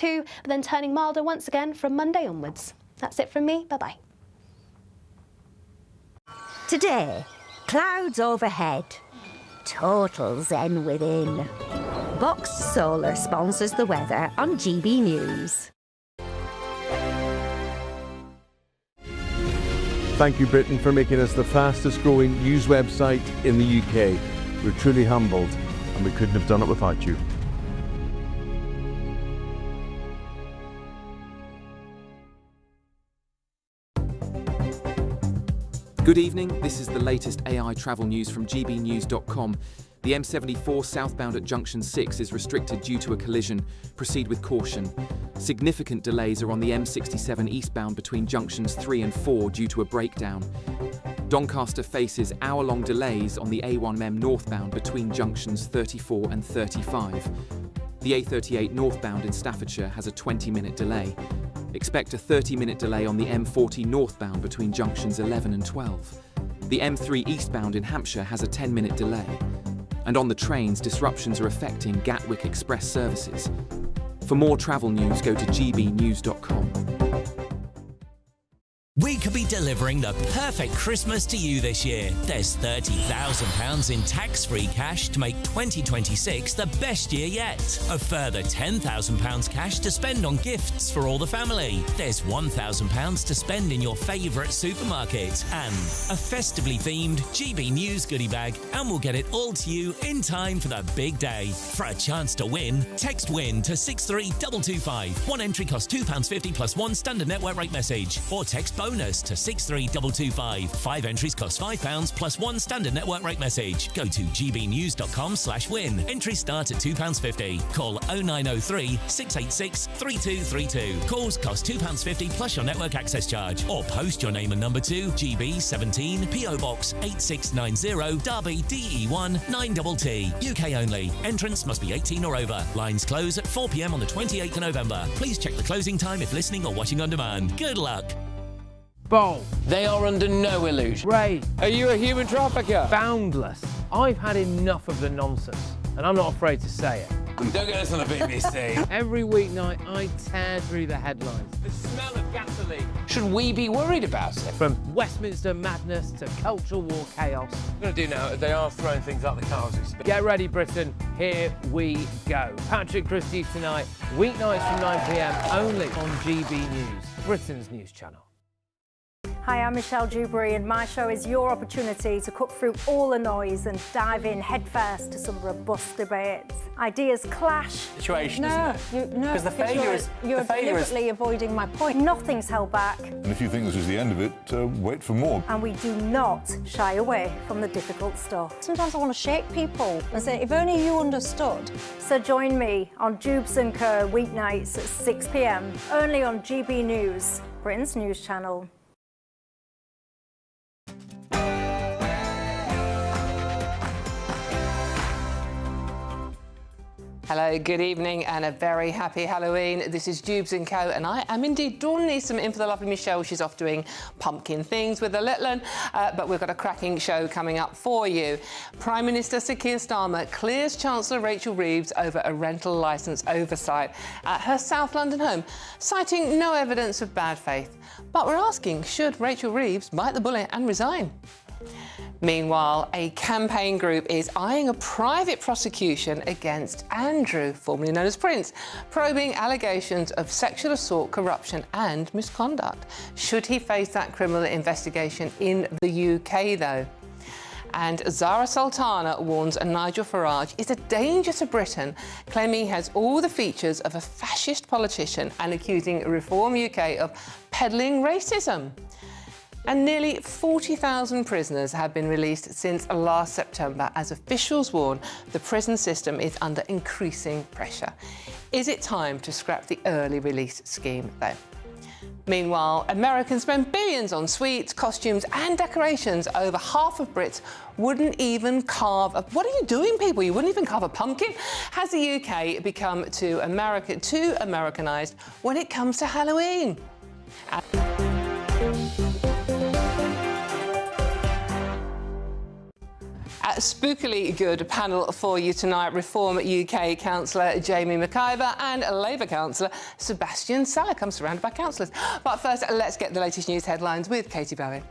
but then turning milder once again from Monday onwards. That's it from me. Bye-bye. Today, clouds overhead. Total zen within. Boxed Solar sponsors the weather on GB News. Thank you, Britain, for making us the fastest growing news website in the UK. We're truly humbled, and we couldn't have done it without you. Good evening, this is the latest AI travel news from GBNews.com. The M74 southbound at Junction 6 is restricted due to a collision. Proceed with caution. Significant delays are on the M67 eastbound between Junctions 3 and 4 due to a breakdown. Doncaster faces hour-long delays on the A1M northbound between Junctions 34 and 35. The A38 northbound in Staffordshire has a 20-minute delay. Expect a 30-minute delay on the M40 northbound between Junctions 11 and 12. The M3 eastbound in Hampshire has a 10-minute delay. And on the trains, disruptions are affecting Gatwick Express services. For more travel news, go to gbnews.com. We could be delivering the perfect Christmas to you this year. There's £30,000 in tax-free cash to make 2026 the best year yet. A further £10,000 cash to spend on gifts for all the family. There's £1,000 to spend in your favourite supermarket. And a festively themed GB News goodie bag. And we'll get it all to you in time for the big day. For a chance to win, text WIN to 63225. One entry costs £2.50 plus one standard network rate message. Or text bonus to 63225. 5 entries cost £5 plus one standard network rate message. Go to gbnews.com/win. Entries start at £2.50. Call 0903 686 3232. Calls cost £2.50 plus your network access charge. Or post your name and number to GB17 PO Box 8690 Derby DE1 9TT. UK only. Entrance must be 18 or over. Lines close at 4 p.m. on the 28th of November. Please check the closing time if listening or watching on demand. Good luck. Bold. They are under no illusion. Ray. Are you a human trafficker? Boundless. I've had enough of the nonsense, and I'm not afraid to say it. Don't get us on the BBC. Every weeknight, I tear through the headlines. The smell of gasoline. Should we be worried about it? From Westminster madness to cultural war chaos. What I'm going to do now is they are throwing things out the car as we speak. Get ready, Britain. Here we go. Patrick Christie's tonight, weeknights from 9 p.m. only on GB News, Britain's news channel. Hi, I'm Michelle Dewberry, and my show is your opportunity to cut through all the noise and dive in headfirst to some robust debates. Ideas clash. Situation, isn't it? No, because the failure is you're deliberately avoiding my point. Nothing's held back. And if you think this is the end of it, wait for more. And we do not shy away from the difficult stuff. Sometimes I want to shake people and say, if only you understood. So join me on Dewbs and Co weeknights at 6 p.m. only on GB News, Britain's news channel. Hello, good evening and a very happy Halloween. This is Dewbs and Co and I am indeed Dawn Neeson in for the lovely Michelle. She's off doing pumpkin things with the little one, but we've got a cracking show coming up for you. Prime Minister Sir Keir Starmer clears Chancellor Rachel Reeves over a rental licence oversight at her South London home, citing no evidence of bad faith. But we're asking, should Rachel Reeves bite the bullet and resign? Meanwhile, a campaign group is eyeing a private prosecution against Andrew, formerly known as Prince, probing allegations of sexual assault, corruption and misconduct. Should he face that criminal investigation in the UK, though? And Zara Sultana warns Nigel Farage is a danger to Britain, claiming he has all the features of a fascist politician and accusing Reform UK of peddling racism. And nearly 40,000 prisoners have been released since last September as officials warn the prison system is under increasing pressure. Is it time to scrap the early release scheme, though? Meanwhile, Americans spend billions on sweets, costumes and decorations. Over half of Brits wouldn't even carve a... What are you doing, people? You wouldn't even carve a pumpkin? Has the UK become too Americanised when it comes to Halloween? A spookily good panel for you tonight. Reform UK councillor Jamie McIver and Labour councillor Sebastian Salek. I'm surrounded by councillors. But first, let's get the latest news headlines with Katie Bowen.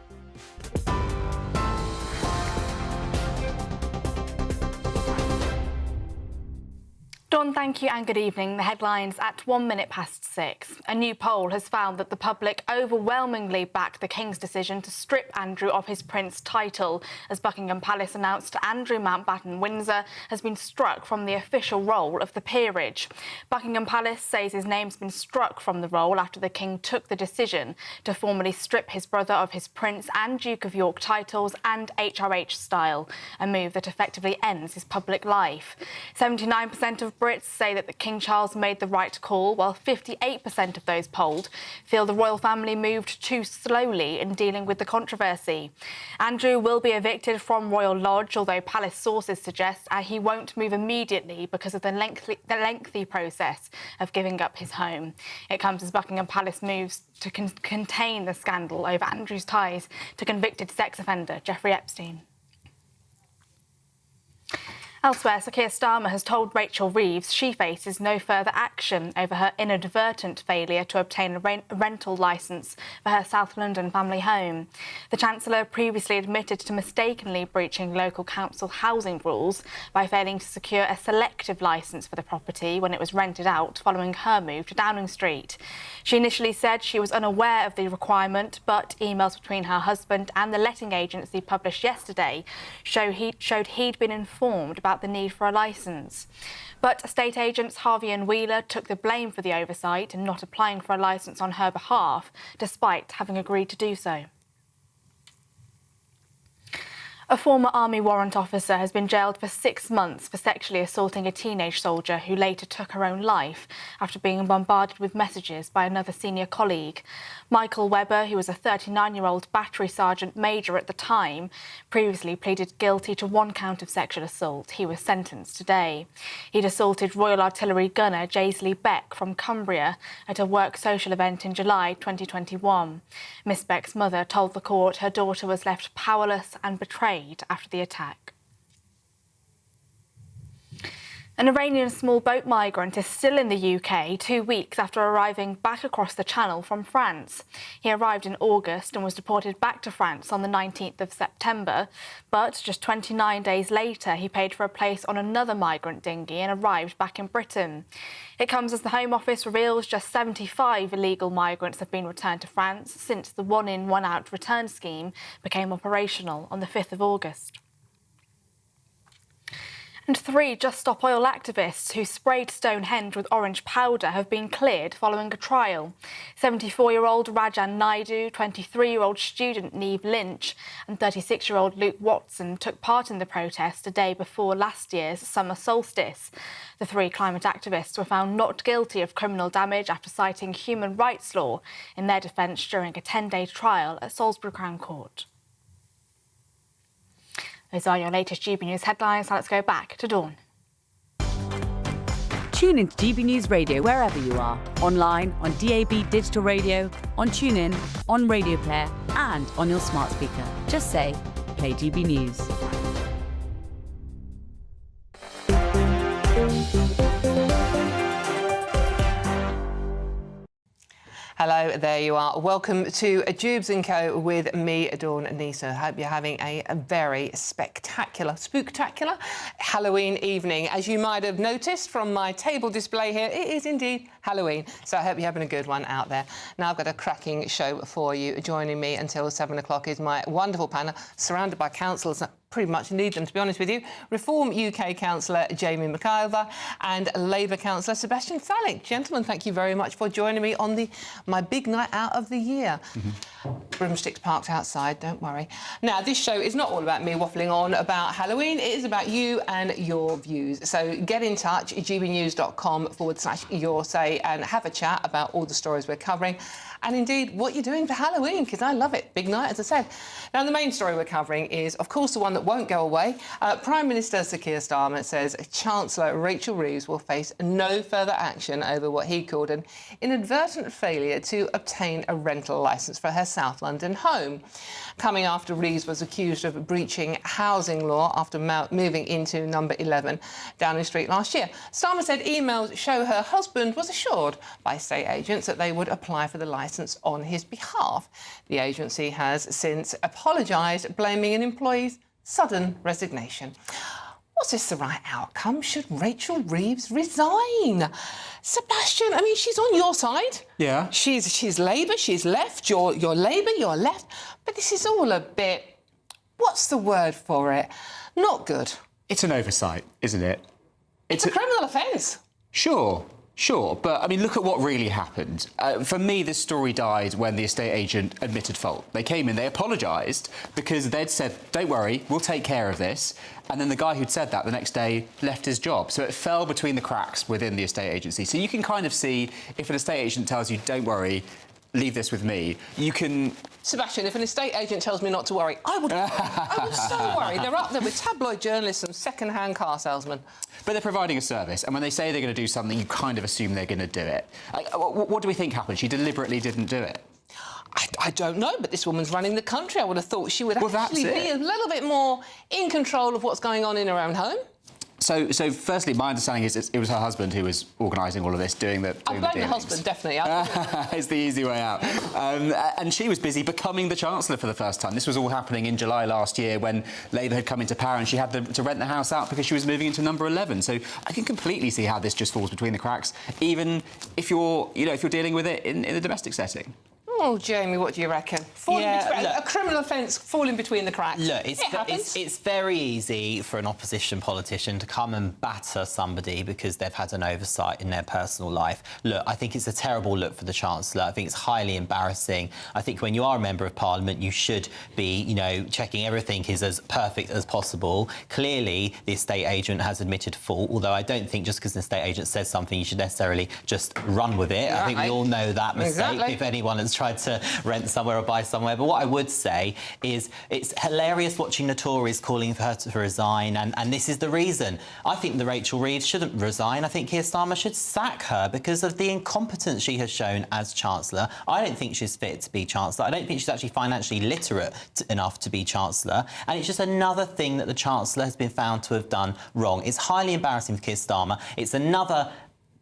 Dawn, thank you and good evening. The headlines at 6:01. A new poll has found that the public overwhelmingly backed the King's decision to strip Andrew of his Prince title, as Buckingham Palace announced Andrew Mountbatten Windsor has been struck from the official roll of the peerage. Buckingham Palace says his name's been struck from the roll after the King took the decision to formally strip his brother of his Prince and Duke of York titles and HRH style, a move that effectively ends his public life. 79% of Brits say that the King Charles made the right call, while 58% of those polled feel the royal family moved too slowly in dealing with the controversy. Andrew will be evicted from Royal Lodge, although palace sources suggest he won't move immediately because of the lengthy process of giving up his home. It comes as Buckingham Palace moves to contain the scandal over Andrew's ties to convicted sex offender Jeffrey Epstein. Elsewhere, Sir Keir Starmer has told Rachel Reeves she faces no further action over her inadvertent failure to obtain a rental licence for her South London family home. The Chancellor previously admitted to mistakenly breaching local council housing rules by failing to secure a selective licence for the property when it was rented out following her move to Downing Street. She initially said she was unaware of the requirement, but emails between her husband and the letting agency published yesterday showed he'd been informed about the need for a licence. But estate agents Harvey and Wheeler took the blame for the oversight in not applying for a licence on her behalf, despite having agreed to do so. A former army warrant officer has been jailed for 6 months for sexually assaulting a teenage soldier who later took her own life after being bombarded with messages by another senior colleague. Michael Webber, who was a 39-year-old battery sergeant major at the time, previously pleaded guilty to 1 count of sexual assault. He was sentenced today. He'd assaulted Royal Artillery gunner Jaisley Beck from Cumbria at a work social event in July 2021. Miss Beck's mother told the court her daughter was left powerless and betrayed after the attack. An Iranian small boat migrant is still in the UK 2 weeks after arriving back across the Channel from France. He arrived in August and was deported back to France on the 19th of September, but just 29 days later he paid for a place on another migrant dinghy and arrived back in Britain. It comes as the Home Office reveals just 75 illegal migrants have been returned to France since the one-in, one-out return scheme became operational on the 5th of August. And 3 Just Stop Oil activists who sprayed Stonehenge with orange powder have been cleared following a trial. 74-year-old Rajan Naidu, 23-year-old student Neve Lynch and 36-year-old Luke Watson took part in the protest a day before last year's summer solstice. The 3 climate activists were found not guilty of criminal damage after citing human rights law in their defence during a 10-day trial at Salisbury Crown Court. Those are your latest GB News headlines. Now let's go back to Dawn. Tune into GB News Radio wherever you are. Online, on DAB digital radio, on TuneIn, on Radio Player and on your smart speaker. Just say, play GB News. Hello, there you are. Welcome to Dewbs and Co with me, Dawn Nisa. I hope you're having a very spooktacular Halloween evening. As you might have noticed from my table display here, it is indeed Halloween. So I hope you're having a good one out there. Now I've got a cracking show for you. Joining me until 7 o'clock is my wonderful panel, surrounded by councillors. Pretty much need them, to be honest with you. Reform UK councillor Jamie McIver and Labour councillor Sebastian Salek. Gentlemen, thank you very much for joining me on my big night out of the year. Broomsticks parked outside, don't worry. Now, this show is not all about me waffling on about Halloween. It is about you and your views. So get in touch, gbnews.com/your say, and have a chat about all the stories we're covering. And indeed, what you're doing for Halloween, because I love it. Big night, as I said. Now, the main story we're covering is, of course, the one that one won't go away. Prime Minister Sir Keir Starmer says Chancellor Rachel Reeves will face no further action over what he called an inadvertent failure to obtain a rental licence for her South London home, coming after Reeves was accused of breaching housing law after moving into number 11 Downing Street last year. Starmer said emails show her husband was assured by estate agents that they would apply for the licence on his behalf. The agency has since apologised, blaming an employee's sudden resignation. Was this the right outcome? Should Rachel Reeves resign? Sebastian, I mean, she's on your side. Yeah. She's Labour, she's left. You're Labour, you're left. But this is all a bit... What's the word for it? Not good. It's an oversight, isn't it? It's a criminal offence. Sure, but I mean, look at what really happened. For me, this story died when the estate agent admitted fault. They came in, they apologised because they'd said, don't worry, we'll take care of this. And then the guy who'd said that the next day left his job. So it fell between the cracks within the estate agency. So you can kind of see if an estate agent tells you, don't worry, leave this with me, you can... Sebastian, if an estate agent tells me not to worry, I would so worry. They're up there with tabloid journalists and second-hand car salesmen. But they're providing a service, and when they say they're going to do something, you kind of assume they're going to do it. What do we think happened? She deliberately didn't do it. I don't know, but this woman's running the country. I would have thought she would actually be a little bit more in control of what's going on in her own home. So firstly, my understanding is it was her husband who was organising all of this, doing the I blame the husband, definitely. It's the easy way out. And she was busy becoming the Chancellor for the first time. This was all happening in July last year when Labour had come into power and she had to rent the house out because she was moving into number 11. So I can completely see how this just falls between the cracks, even if you're dealing with it in the domestic setting. Oh, Jamie, what do you reckon? A criminal offence falling between the cracks. Look, it's very easy for an opposition politician to come and batter somebody because they've had an oversight in their personal life. Look, I think it's a terrible look for the Chancellor. I think it's highly embarrassing. I think when you are a Member of Parliament, you should be, checking everything is as perfect as possible. Clearly, the estate agent has admitted fault, although I don't think just because an estate agent says something, you should necessarily just run with it. I think we all know that mistake. Exactly. If anyone has tried to rent somewhere or buy somewhere. But what I would say is it's hilarious watching the Tories calling for her to resign, and this is the reason. I think that Rachel Reeves shouldn't resign. I think Keir Starmer should sack her because of the incompetence she has shown as Chancellor. I don't think she's fit to be Chancellor. I don't think she's actually financially literate enough to be Chancellor. And it's just another thing that the Chancellor has been found to have done wrong. It's highly embarrassing for Keir Starmer. It's another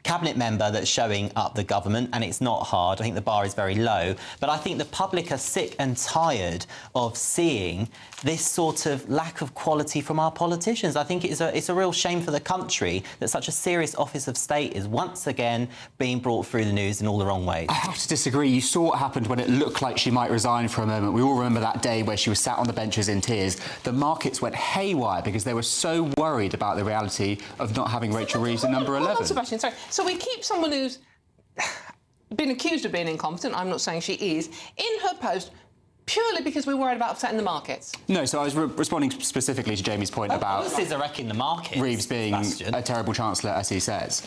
cabinet member that's showing up the government, and it's not hard. I think the bar is very low. But I think the public are sick and tired of seeing this sort of lack of quality from our politicians. I think it's a real shame for the country that such a serious office of state is once again being brought through the news in all the wrong ways. I have to disagree. You saw what happened when it looked like she might resign for a moment. We all remember that day where she was sat on the benches in tears. The markets went haywire because they were so worried about the reality of not having Rachel Reeves in number 11. Sebastian, sorry. So we keep someone who's been accused of being incompetent, I'm not saying she is, in her post purely because we're worried about upsetting the markets? No, so I was responding specifically to Jamie's point about... policies are wrecking the markets. Reeves being a terrible Chancellor, as he says.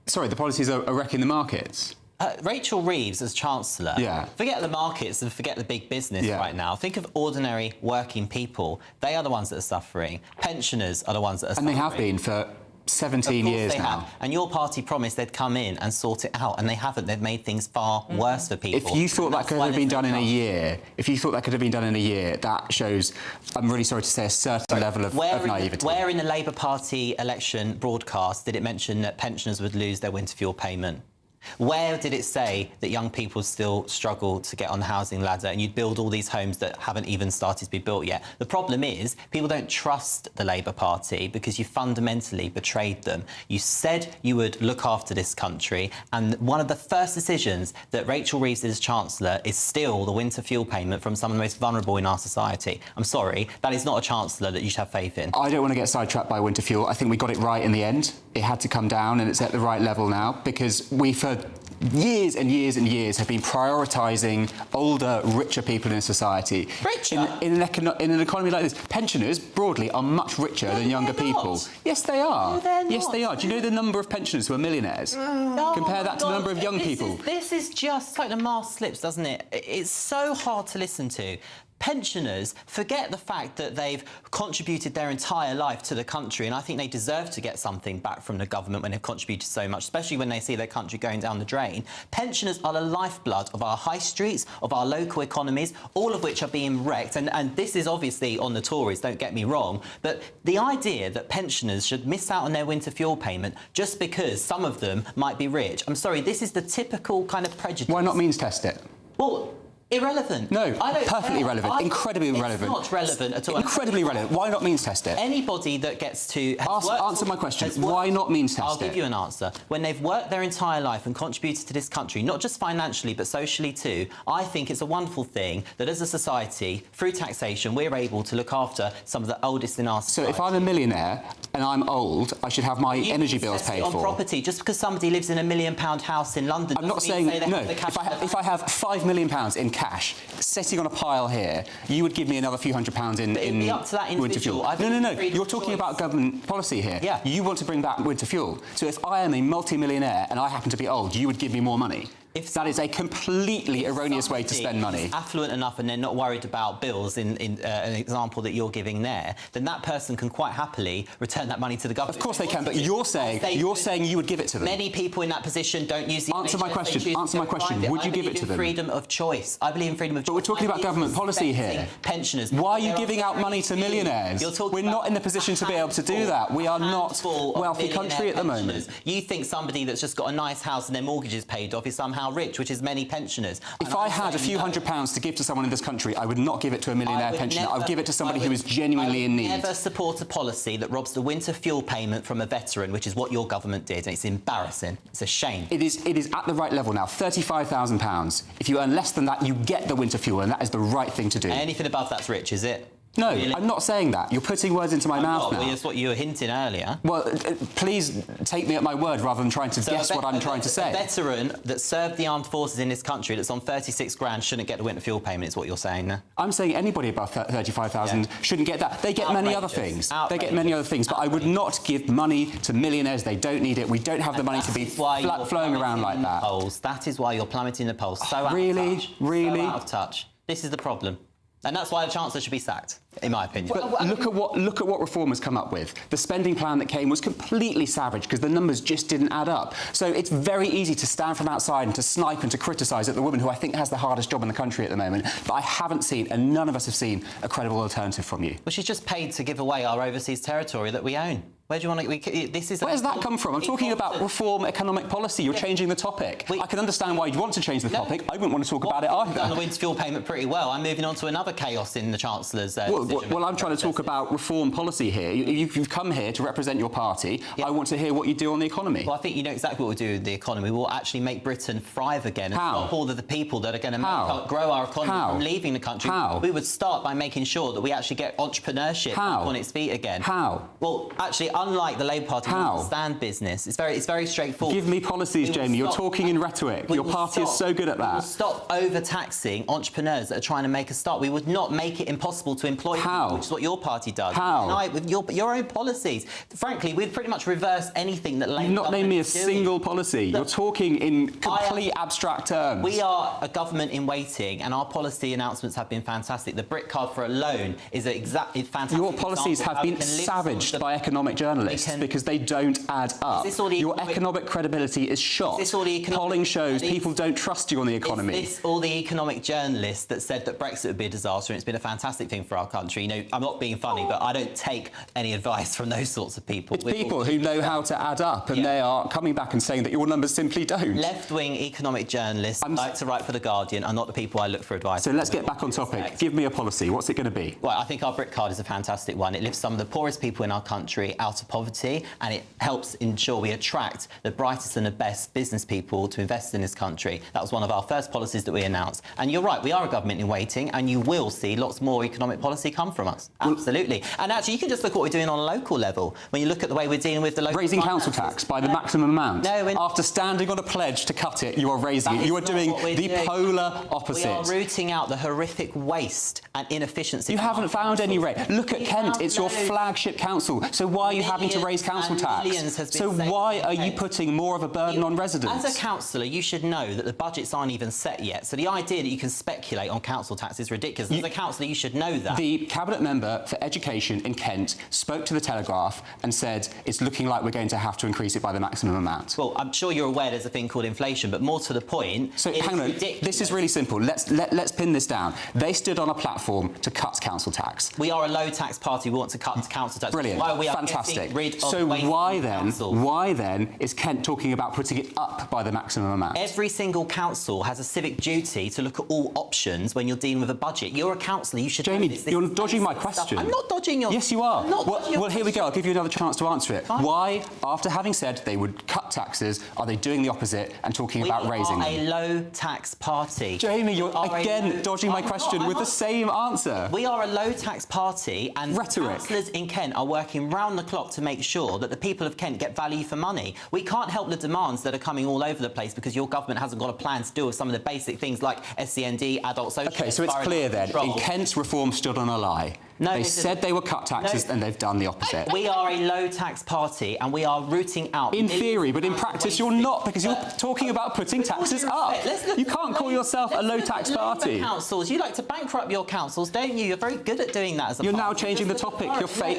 Sorry, the policies are wrecking the markets? Rachel Reeves as Chancellor, forget the markets and forget the big business right now. Think of ordinary working people. They are the ones that are suffering. Pensioners are the ones that are suffering. And they have been for 17 years now. Have. And your party promised they'd come in and sort it out, and they haven't. They've made things far worse for people. If you thought that could have been done in a year, that shows, I'm really sorry to say, a certain level of naivety. Where in the Labour Party election broadcast did it mention that pensioners would lose their winter fuel payment? Where did it say that young people still struggle to get on the housing ladder and you'd build all these homes that haven't even started to be built yet? The problem is people don't trust the Labour Party because you fundamentally betrayed them. You said you would look after this country, and one of the first decisions that Rachel Reeves is Chancellor is still the winter fuel payment from some of the most vulnerable in our society. I'm sorry, that is not a Chancellor that you should have faith in. I don't want to get sidetracked by winter fuel. I think we got it right in the end. It had to come down, and it's at the right level now because we, for years and years and years, have been prioritising older, richer people in society. Richer? In an economy like this, pensioners, broadly, are much richer than younger people. Yes, they are. No, they're not. Yes, they are. Do you know the number of pensioners who are millionaires? Compare that to the number of young people. This is just like the mask slips, doesn't it? It's so hard to listen to. Pensioners, forget the fact that they've contributed their entire life to the country, and I think they deserve to get something back from the government when they've contributed so much, especially when they see their country going down the drain. Pensioners are the lifeblood of our high streets, of our local economies, all of which are being wrecked. And this is obviously on the Tories, don't get me wrong, but the idea that pensioners should miss out on their winter fuel payment just because some of them might be rich, I'm sorry, this is the typical kind of prejudice. Why not means test it? Well, irrelevant. No, perfectly relevant. Incredibly relevant. It's not relevant at all. Incredibly relevant. Why not means test it? Anybody that gets to... Answer my question. Why not means test it? I'll give you an answer. When they've worked their entire life and contributed to this country, not just financially, but socially too, I think it's a wonderful thing that as a society, through taxation, we're able to look after some of the oldest in our society. So if I'm a millionaire and I'm old, I should have my energy bills paid for. On property, just because somebody lives in £1 million house in London... I'm not saying... No, if I have £5 million in cash sitting on a pile here, you would give me another few £100 in up to that winter fuel. No. You're talking about government policy here. Yeah. You want to bring back winter fuel. So if I am a multi-millionaire and I happen to be old, you would give me more money. That is a completely erroneous way to spend money. If affluent enough and they're not worried about bills, in an example that you're giving there, then that person can quite happily return that money to the government. Of course they can, but you're saying you would give it to them. Many people in that position don't use the Answer my question. Answer my question. Would you give it to them? Freedom of choice. I believe in freedom of choice. But we're talking about government policy here. Pensioners. Why are you giving out money to millionaires? We're not in the position to be able to do that. We are not a wealthy country at the moment. You think somebody that's just got a nice house and their mortgage is paid off is somehow rich, which is many pensioners. If I had a few £100s to give to someone in this country, I would not give it to a millionaire pensioner. I would give it to somebody who is genuinely in need. I would never support a policy that robs the winter fuel payment from a veteran, which is what your government did, and it's embarrassing. It's a shame. It is at the right level now, £35,000. If you earn less than that, you get the winter fuel, and that is the right thing to do. Anything above that's rich, is it? No, really? I'm not saying that. You're putting words into my mouth now. Well, that's what you were hinting earlier. Well, please take me at my word rather than trying to guess what I'm trying to say. A veteran that served the armed forces in this country that's on 36 grand shouldn't get the winter fuel payment, is what you're saying there. I'm saying anybody above 35,000 shouldn't get that. They get many other things. They get many other things, but I would not give money to millionaires. They don't need it. We don't have the money to be flowing around like that. That is why you're plummeting the polls. So out really? of touch. Really? So out of touch. This is the problem. And that's why the Chancellor should be sacked, in my opinion. But look at what Reform has come up with. The spending plan that came was completely savage because the numbers just didn't add up. So it's very easy to stand from outside and to snipe and to criticise at the woman who I think has the hardest job in the country at the moment. But I haven't seen, and none of us have seen, a credible alternative from you. Well, she's just paid to give away our overseas territory that we own. Where do you want to... Where does that come from? I'm talking about reform economic policy. You're changing the topic. I can understand why you'd want to change the topic. I wouldn't want to talk about it either. I've done the winter fuel payment pretty well. I'm moving on to another chaos in the Chancellor's well, I'm trying to talk about reform policy here. You've come here to represent your party. I want to hear what you do on the economy. Well, I think you know exactly what we'll do with the economy. We'll actually make Britain thrive again and stop all of the people that are going to grow our economy from leaving the country. How? We would start by making sure that we actually get entrepreneurship on its feet again. How? Well, actually, unlike the Labour Party, we understand business. It's very straightforward. Give me policies, Jamie. You're talking in rhetoric. Your party is so good at that. We will stop overtaxing entrepreneurs that are trying to make a start. We would not make it impossible to employ people, which is what your party does. How? With your own policies. Frankly, we'd pretty much reverse anything that Labour You've not named me a single policy. You're talking in complete abstract terms. We are a government in waiting, and our policy announcements have been fantastic. The Brit card for a loan is a fantastic. Your policies have been savaged by economic journalists because they don't add up. Your economic credibility is shot. Polling shows people don't trust you on the economy. Is this all the economic journalists that said that Brexit would be a disaster and it's been a fantastic thing for our country? You know, I'm not being funny, but I don't take any advice from those sorts of people. It's people who know how to add up, and they are coming back and saying that your numbers simply don't. Left-wing economic journalists like to write for The Guardian are not the people I look for advice. So let's get back on topic. Give me a policy. What's it going to be? Well, I think our Brit card is a fantastic one. It lifts some of the poorest people in our country out of poverty, and it helps ensure we attract the brightest and the best business people to invest in this country. That was one of our first policies that we announced. And you're right, we are a government in waiting, and you will see lots more economic policy come from us. Absolutely. And actually, you can just look at what we're doing on a local level. When you look at the way we're dealing with the local... Raising council tax by the maximum amount. No, after standing on a pledge to cut it, you are raising it. You are doing the polar opposite. We are rooting out the horrific waste and inefficiency. You haven't found any rate. Look at Kent. It's your flagship council. So why are you having to raise council tax. Millions has been So saved why in are you Kent. putting more of a burden on residents? As a councillor, you should know that the budgets aren't even set yet. So the idea that you can speculate on council tax is ridiculous. As a councillor, you should know that. The Cabinet Member for Education in Kent spoke to the Telegraph and said it's looking like we're going to have to increase it by the maximum amount. Well, I'm sure you're aware there's a thing called inflation, but more to the point, So hang on, this is really simple. Let's pin this down. They stood on a platform to cut council tax. We are a low tax party. We want to cut council tax. Brilliant, Why we are fantastic. getting rid of So wasteful councils. why then is Kent talking about putting it up by the maximum amount? Every single council has a civic duty to look at all options when you're dealing with a budget. You're a councillor, you should Jamie, know this. you're This is dodging my basic question. stuff. I'm not dodging your... Yes, you are. I'm not dodging your Well, here we go. I'll give you another chance to answer it. Fine. Why, after having said they would cut taxes, are they doing the opposite and talking about raising them? We are a low tax party. Jamie, you're again dodging my question with the same answer. We are a low tax party, and Rhetoric. councillors in Kent are working round the clock to make sure that the people of Kent get value for money. We can't help the demands that are coming all over the place because your government hasn't got a plan to deal with some of the basic things like SCND, adult social. Okay, so it's clear then. In Kent, reform stood on a lie. No, they said they would cut taxes and they've done the opposite. We are a low tax party and we are rooting out... In theory, but in practice you're not, because you're talking about putting taxes up. You can't call yourself a low tax party. Councils, you like to bankrupt your councils, don't you? You're very good at doing that as a You're party. now changing the topic.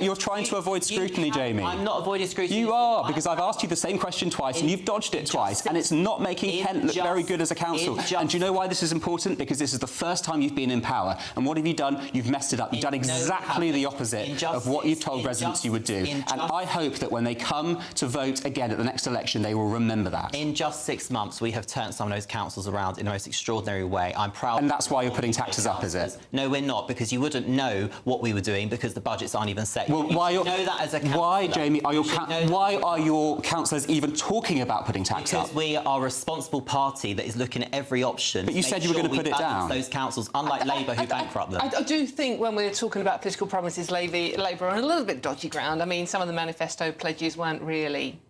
You're trying to avoid scrutiny, Jamie. I'm not avoiding scrutiny. You are, because I've asked you the same question twice and you've dodged it twice, and it's not making Kent look very good as a council. And do you know why this is important? Because this is the first time you've been in power. And what have you done? You've messed it up. You've done exactly the opposite of what you told residents you would do. And I hope that when they come to vote again at the next election, they will remember that. In just 6 months, we have turned some of those councils around in the most extraordinary way. I'm proud. And that's why you're putting taxes up, is it? No, we're not, because you wouldn't know what we were doing because the budgets aren't even set. Well, why know that as a councillor. Why, Jamie, why are your councillors even talking about putting tax up? Because we are a responsible party that is looking at every option. But you said you were going to put it down. Those councils, unlike Labour, who bankrupt them. I do think when we're talking about political promises, Labour are on a little bit dodgy ground. I mean, some of the manifesto pledges weren't really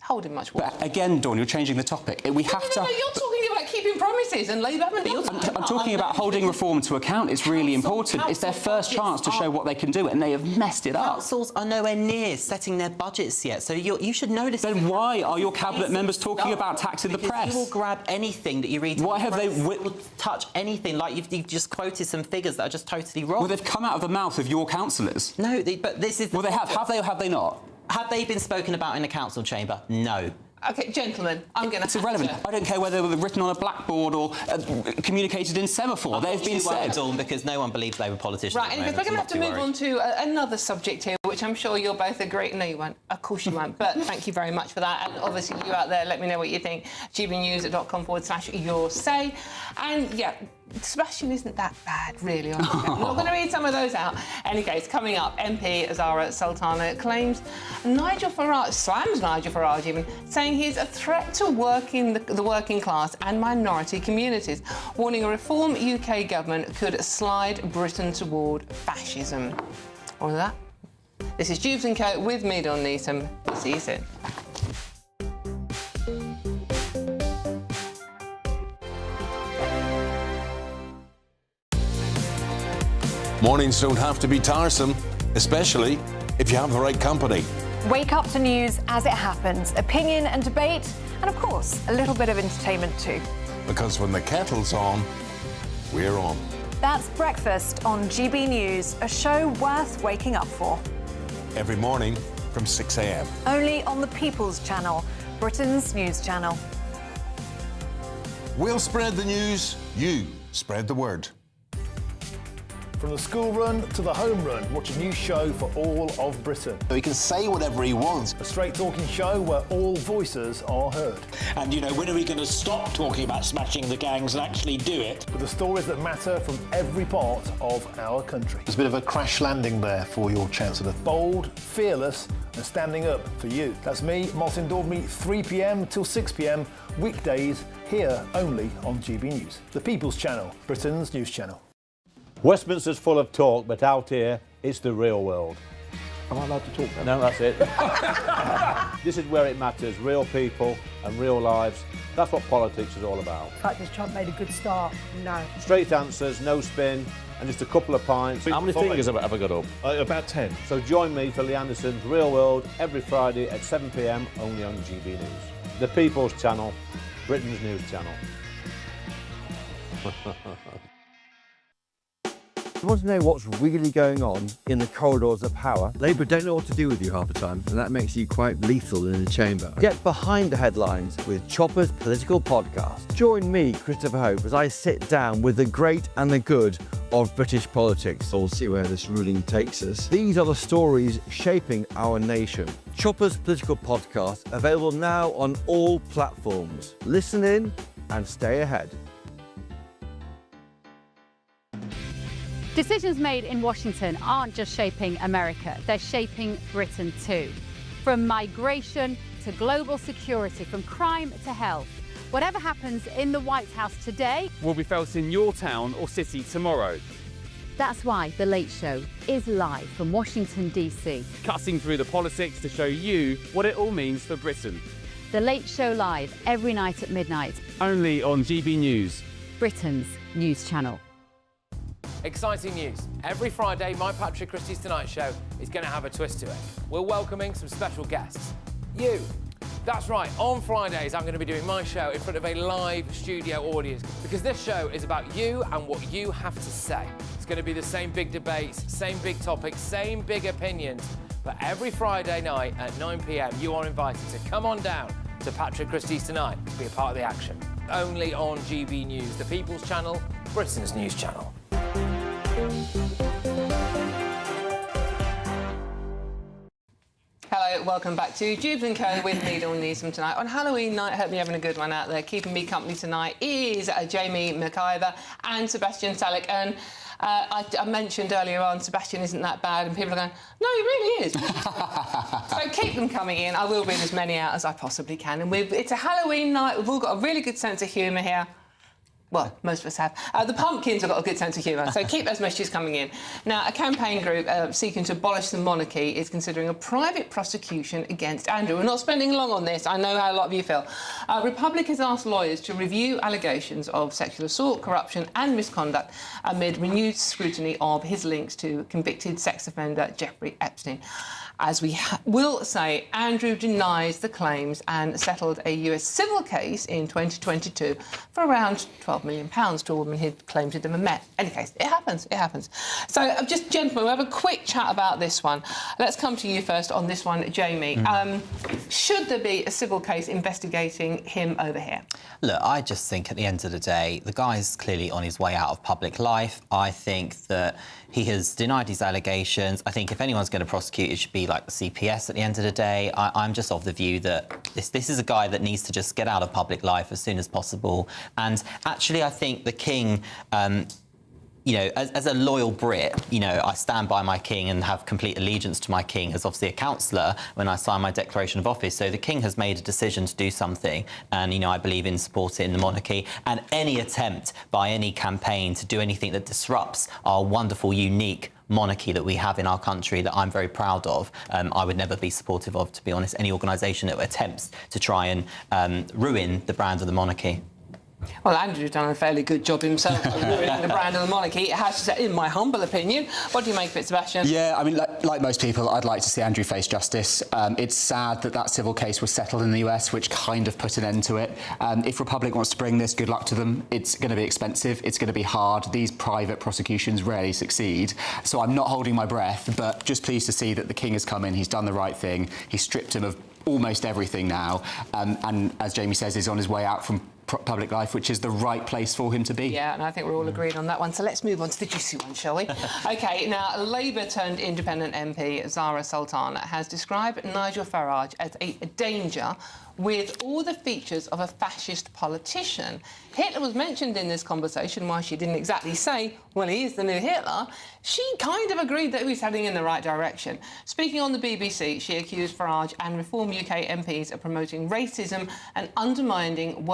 holding much water. But again, Dawn, you're changing the topic. We have to... No, you're talking about keeping promises, and Labour haven't done that. I'm talking about holding reform to account. It's really important. It's their first chance to show what they can do, and they have messed it up. Councils are nowhere near setting their budgets yet, so you should know this. Then why are your cabinet members talking about tax in the press? You will grab anything that you read. Why have they... You will touch anything, like you've just quoted some figures that are just totally wrong. Well, they've come out of the mouth of your councillors. No, but this is... Well, they have. Have they or have they not? Have they been spoken about in the council chamber? No. OK, gentlemen, I'm going to... It's irrelevant. I don't care whether they were written on a blackboard or communicated in semaphore. They've been said. Because no one believes Labour politicians. Right, anyways, we're going to have to move on to another subject here, which I'm sure you'll both agree... No, you won't. Of course you won't. But thank you very much for that. And obviously, you out there, let me know what you think. gbnews.com/your say. And, yeah, Sebastian isn't that bad, really. I'm not going to read some of those out. Any case, coming up, MP Zara Sultana claims slams Nigel Farage even, saying he's a threat to the working class and minority communities, warning a reform UK government could slide Britain toward fascism. All of that. This is Dewbs and Co with me, Dawn Neeson. See you soon. Mornings don't have to be tiresome, especially if you have the right company. Wake up to news as it happens, opinion and debate, and of course, a little bit of entertainment too. Because when the kettle's on, we're on. That's Breakfast on GB News, a show worth waking up for. Every morning from 6 a.m. Only on the People's Channel, Britain's news channel. We'll spread the news, you spread the word. From the school run to the home run, watch a new show for all of Britain. So he can say whatever he wants. A straight-talking show where all voices are heard. And, you know, when are we going to stop talking about smashing the gangs and actually do it? With the stories that matter from every part of our country. There's a bit of a crash landing there for your Chancellor. Bold, fearless and standing up for you. That's me, Martin Dawbney, 3 p.m. till 6 p.m, weekdays, here only on GB News. The People's Channel, Britain's news channel. Westminster's full of talk, but out here, it's the real world. Am I allowed to talk now? No, that's it. This is where it matters, real people and real lives. That's what politics is all about. In fact, has Trump made a good start? No. Straight answers, no spin, and just a couple of pints. How many fingers have I got up? About 10. So join me for Lee Anderson's Real World every Friday at 7 p.m. only on GB News. The People's Channel, Britain's news channel. You want to know what's really going on in the corridors of power? Labour don't know what to do with you half the time, and that makes you quite lethal in the chamber. Get behind the headlines with Chopper's Political Podcast. Join me, Christopher Hope, as I sit down with the great and the good of British politics. We'll see where this ruling takes us. These are the stories shaping our nation. Chopper's Political Podcast, available now on all platforms. Listen in and stay ahead. Decisions made in Washington aren't just shaping America, they're shaping Britain too. From migration to global security, from crime to health. Whatever happens in the White House today will be felt in your town or city tomorrow. That's why The Late Show is live from Washington, DC. Cutting through the politics to show you what it all means for Britain. The Late Show live every night at midnight. Only on GB News, Britain's news channel. Exciting news. Every Friday, my Patrick Christie's Tonight Show is going to have a twist to it. We're welcoming some special guests. You. That's right, on Fridays I'm going to be doing my show in front of a live studio audience because this show is about you and what you have to say. It's going to be the same big debates, same big topics, same big opinions. But every Friday night at 9 p.m, you are invited to come on down to Patrick Christie's Tonight to be a part of the action. Only on GB News, the People's Channel, Britain's news channel. Hello, welcome back to Dewbs and Co with me, Dawn Newsom, tonight. On Halloween night, hope you're having a good one out there. Keeping me company tonight is Jamie McIver and Sebastian Salek. And I mentioned earlier on, Sebastian isn't that bad, and people are going, no, he really is. So keep them coming in. I will read as many out as I possibly can. And it's a Halloween night. We've all got a really good sense of humour here. Well, most of us have. The pumpkins have got a good sense of humour, so keep those messages coming in. Now, a campaign group seeking to abolish the monarchy is considering a private prosecution against Andrew. We're not spending long on this. I know how a lot of you feel. Republic has asked lawyers to review allegations of sexual assault, corruption and misconduct amid renewed scrutiny of his links to convicted sex offender Jeffrey Epstein. As we will say, Andrew denies the claims and settled a US civil case in 2022 for around £12 million to a woman he'd claimed he'd never met. In any case, it happens, it happens. So, just gentlemen, we'll have a quick chat about this one. Let's come to you first on this one, Jamie. Should there be a civil case investigating him over here? Look, I just think at the end of the day, the guy's clearly on his way out of public life. I think that he has denied his allegations. I think if anyone's going to prosecute, it should be like the CPS at the end of the day. I'm just of the view that this is a guy that needs to just get out of public life as soon as possible. And actually, I think the King... you know, as a loyal Brit, you know, I stand by my King and have complete allegiance to my King as obviously a councillor when I sign my declaration of office. So the King has made a decision to do something and, you know, I believe in supporting the monarchy, and any attempt by any campaign to do anything that disrupts our wonderful, unique monarchy that we have in our country that I'm very proud of, I would never be supportive of, to be honest, any organisation that attempts to try and ruin the brand of the monarchy. Well, Andrew's done a fairly good job himself of ruining the brand of the monarchy, it has to say, in my humble opinion. What do you make of it, Sebastian? Yeah, I mean, like most people, I'd like to see Andrew face justice. It's sad that civil case was settled in the US, which kind of put an end to it. If Republic wants to bring this, good luck to them. It's going to be expensive. It's going to be hard. These private prosecutions rarely succeed. So I'm not holding my breath, but just pleased to see that the King has come in. He's done the right thing. He's stripped him of almost everything now. And as Jamie says, is on his way out from public life, which is the right place for him to be. Yeah, and I think we're all agreed on that one. So let's move on to the juicy one, shall we? OK, now, Labour-turned-independent MP Zahra Sultana has described Nigel Farage as a danger with all the features of a fascist politician. Hitler was mentioned in this conversation. While she didn't exactly say, well, he is the new Hitler, she kind of agreed that he was heading in the right direction. Speaking on the BBC, she accused Farage and Reform UK MPs of promoting racism and undermining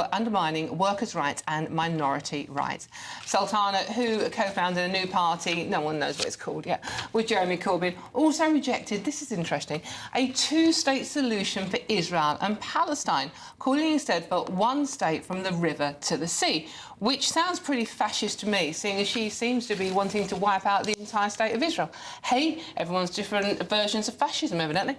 undermining workers' rights and minority rights. Sultana, who co-founded a new party, no one knows what it's called yet, with Jeremy Corbyn, also rejected, this is interesting, a two-state solution for Israel and Palestine, calling instead for one state from the river to the sea, which sounds pretty fascist to me, seeing as she seems to be wanting to wipe out the entire state of Israel. Hey, everyone's different versions of fascism, evidently.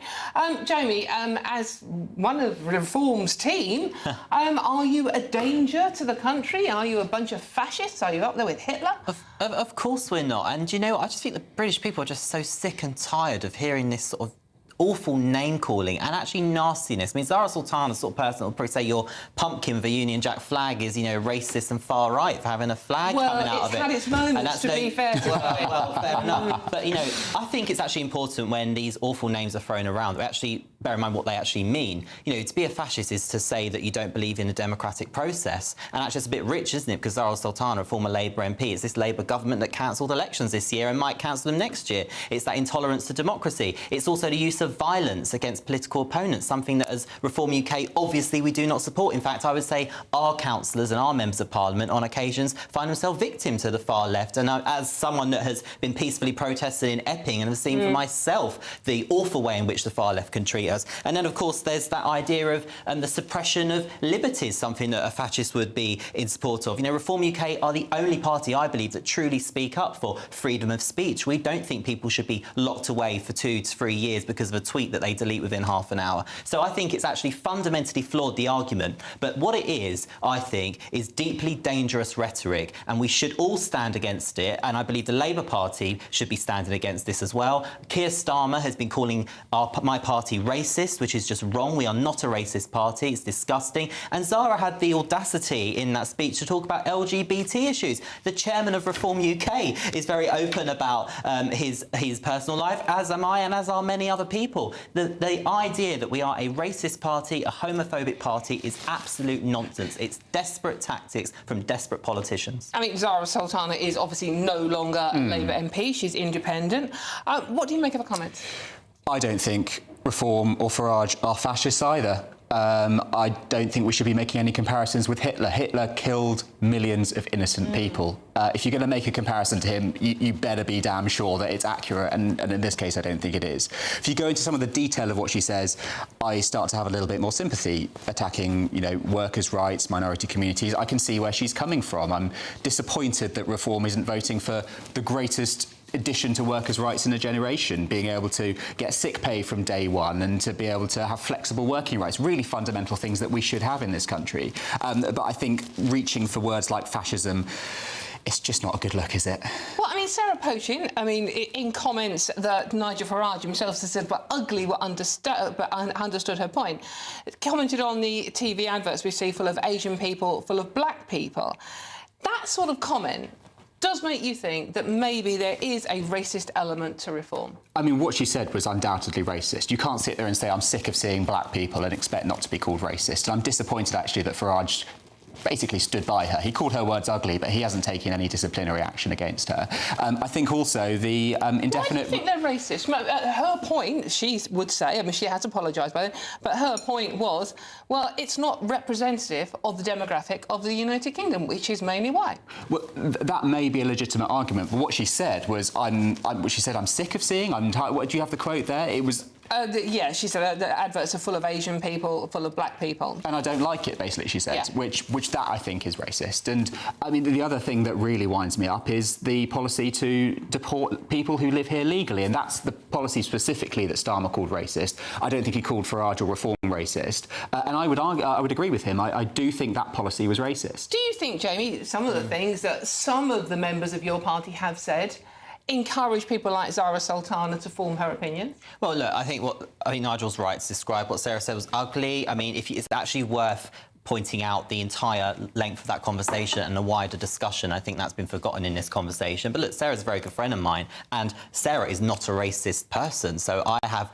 Jamie, as one of Reform's team, are you a danger to the country? Are you a bunch of fascists? Are you up there with Hitler? Of course we're not. And, you know, I just think the British people are just so sick and tired of hearing this sort of awful name-calling and actually nastiness. I mean, Zara Sultana's sort of person will probably say your pumpkin with a Union Jack flag is, you know, racist and far-right for having a flag coming out of it. Well, it's had its moments, to be fair to well, fair enough. But, you know, I think it's actually important when these awful names are thrown around, we actually bear in mind what they actually mean. You know, to be a fascist is to say that you don't believe in the democratic process. And actually, it's a bit rich, isn't it? Because Zara Sultana, a former Labour MP, it's this Labour government that cancelled elections this year and might cancel them next year. It's that intolerance to democracy. It's also the use of violence against political opponents, something that as Reform UK, obviously we do not support. In fact, I would say our councillors and our members of parliament on occasions find themselves victim to the far left. And as someone that has been peacefully protesting in Epping and have seen for myself the awful way in which the far left can treat us. And then, of course, there's that idea of the suppression of liberties, something that a fascist would be in support of. You know, Reform UK are the only party, I believe, that truly speak up for freedom of speech. We don't think people should be locked away for 2 to 3 years because of a tweet that they delete within half an hour. So I think it's actually fundamentally flawed, the argument. But what it is, I think, is deeply dangerous rhetoric, and we should all stand against it. And I believe the Labour Party should be standing against this as well. Keir Starmer has been calling my party racist, which is just wrong. We are not a racist party. It's disgusting. And Zara had the audacity in that speech to talk about LGBT issues. The chairman of Reform UK is very open about his personal life, as am I and as are many other people. The idea that we are a racist party, a homophobic party, is absolute nonsense. It's desperate tactics from desperate politicians. I mean, Zara Sultana is obviously no longer a Labour MP. She's independent. What do you make of her comments? I don't think Reform or Farage are fascists either. I don't think we should be making any comparisons with Hitler. Hitler killed millions of innocent people. If you're going to make a comparison to him, you better be damn sure that it's accurate, and in this case, I don't think it is. If you go into some of the detail of what she says, I start to have a little bit more sympathy, attacking, you know, workers' rights, minority communities. I can see where she's coming from. I'm disappointed that Reform isn't voting for the greatest addition to workers' rights in a generation, being able to get sick pay from day one and to be able to have flexible working rights, really fundamental things that we should have in this country. But I think reaching for words like fascism, it's just not a good look, is it? Well, I mean, Sarah Poaching, I mean, in comments that Nigel Farage himself said were ugly, but understood her point, commented on the TV adverts we see full of Asian people, full of black people. That sort of comment does make you think that maybe there is a racist element to Reform. I mean, what she said was undoubtedly racist. You can't sit there and say, I'm sick of seeing black people and expect not to be called racist. And I'm disappointed, actually, that Farage basically stood by her. He called her words ugly, but he hasn't taken any disciplinary action against her. I think also the indefinite... Why do you think they're racist? Her point, she would say, I mean, she has apologised by it, but her point was, well, it's not representative of the demographic of the United Kingdom, which is mainly white. Well, that may be a legitimate argument, but what she said was, I'm sick of seeing, I'm tired. What, do you have the quote there? It was... yeah, she said the adverts are full of Asian people, full of black people. And I don't like it, basically, she said, which that I think is racist. And, I mean, the other thing that really winds me up is the policy to deport people who live here legally, and that's the policy specifically that Starmer called racist. I don't think he called Farage or Reform racist. And I would agree with him. I do think that policy was racist. Do you think, Jamie, some of the things that some of the members of your party have said encourage people like Zara Sultana to form her opinion? Well, look, I think Nigel's right to describe what Sarah said was ugly. I mean, it's actually worth pointing out the entire length of that conversation and the wider discussion. I think that's been forgotten in this conversation. But look, Sarah's a very good friend of mine, and Sarah is not a racist person. So I have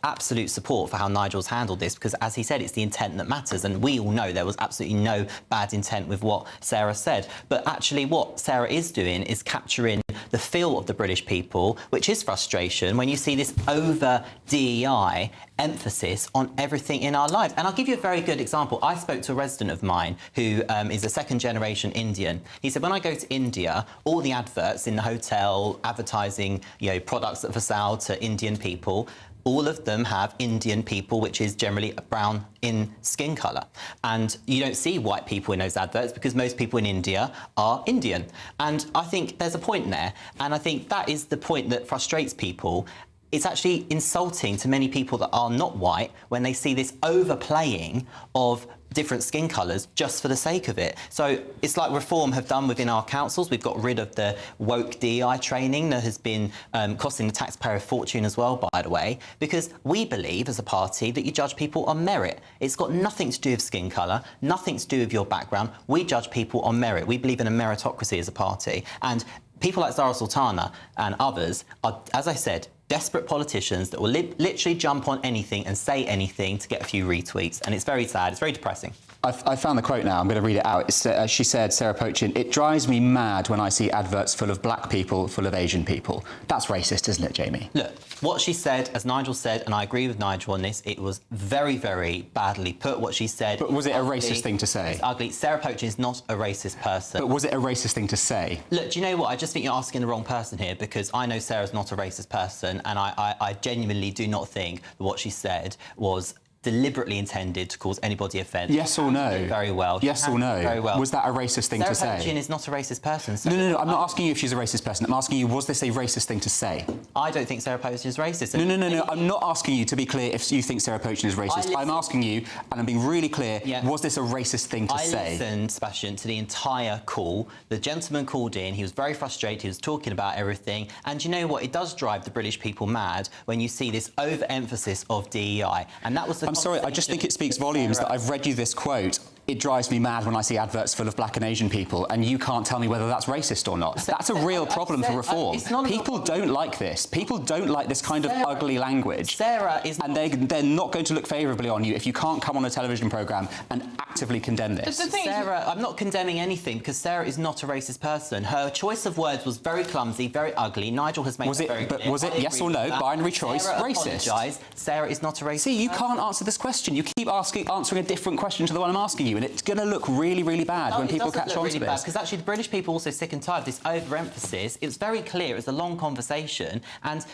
absolute support for how Nigel's handled this, because, as he said, it's the intent that matters. And we all know there was absolutely no bad intent with what Sarah said. But actually what Sarah is doing is capturing the feel of the British people, which is frustration when you see this over DEI emphasis on everything in our lives. And I'll give you a very good example. I spoke to a resident of mine who is a second-generation Indian. He said, when I go to India, all the adverts in the hotel advertising, products that are for sale to Indian people, all of them have Indian people, which is generally brown in skin colour. And you don't see white people in those adverts because most people in India are Indian. And I think there's a point there. And I think that is the point that frustrates people. It's actually insulting to many people that are not white when they see this overplaying of different skin colours just for the sake of it. So it's like Reform have done within our councils. We've got rid of the woke DEI training that has been costing the taxpayer a fortune as well, by the way, because we believe as a party that you judge people on merit. It's got nothing to do with skin colour, nothing to do with your background. We judge people on merit. We believe in a meritocracy as a party. And people like Zara Sultana and others are, as I said, desperate politicians that will literally jump on anything and say anything to get a few retweets. And it's very sad. It's very depressing. I found the quote now. I'm going to read it out. She said, Sarah Pochin, "It drives me mad when I see adverts full of black people, full of Asian people." That's racist, isn't it, Jamie? Look, what she said, as Nigel said, and I agree with Nigel on this, it was very, very badly put, what she said. But was it a racist thing to say? It's ugly. Sarah Pochin is not a racist person. But was it a racist thing to say? Look, do you know what? I just think you're asking the wrong person here, because I know Sarah's not a racist person, and I genuinely do not think that what she said was deliberately intended to cause anybody offence. Yes or no? Very well. Yes or no? Very well. Was that a racist thing to say? Sarah Pochin is not a racist person. So No. I'm not asking you if she's a racist person. I'm asking you, was this a racist thing to say? I don't think Sarah Pochin is racist. No. I'm not asking you, to be clear, if you think Sarah Pochin is racist. I'm asking you, and I'm being really clear, was this a racist thing to say? I listened, Sebastian, to the entire call. The gentleman called in. He was very frustrated. He was talking about everything. And you know what? It does drive the British people mad when you see this overemphasis of DEI. And that was the... I'm sorry, I just think it speaks volumes that I've read you this quote. It drives me mad when I see adverts full of black and Asian people, and you can't tell me whether that's racist or not. That's a real problem for Reform. People don't like this. People don't like this kind of ugly language. Sarah is... And they're not going to look favourably on you if you can't come on a television programme and actively condemn this. Sarah, I'm not condemning anything, because Sarah is not a racist person. Her choice of words was very clumsy, very ugly. Nigel has made that very clear. But was it, yes or no, binary choice, racist? Sarah is not a racist See, you can't answer this question. You keep answering a different question to the one I'm asking you, and it's going to look really, really bad when people catch on to this. Because actually the British people are also sick and tired of this overemphasis. It was very clear. It was a long conversation. And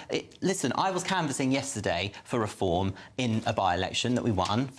listen, I was canvassing yesterday for Reform in a by-election that we won.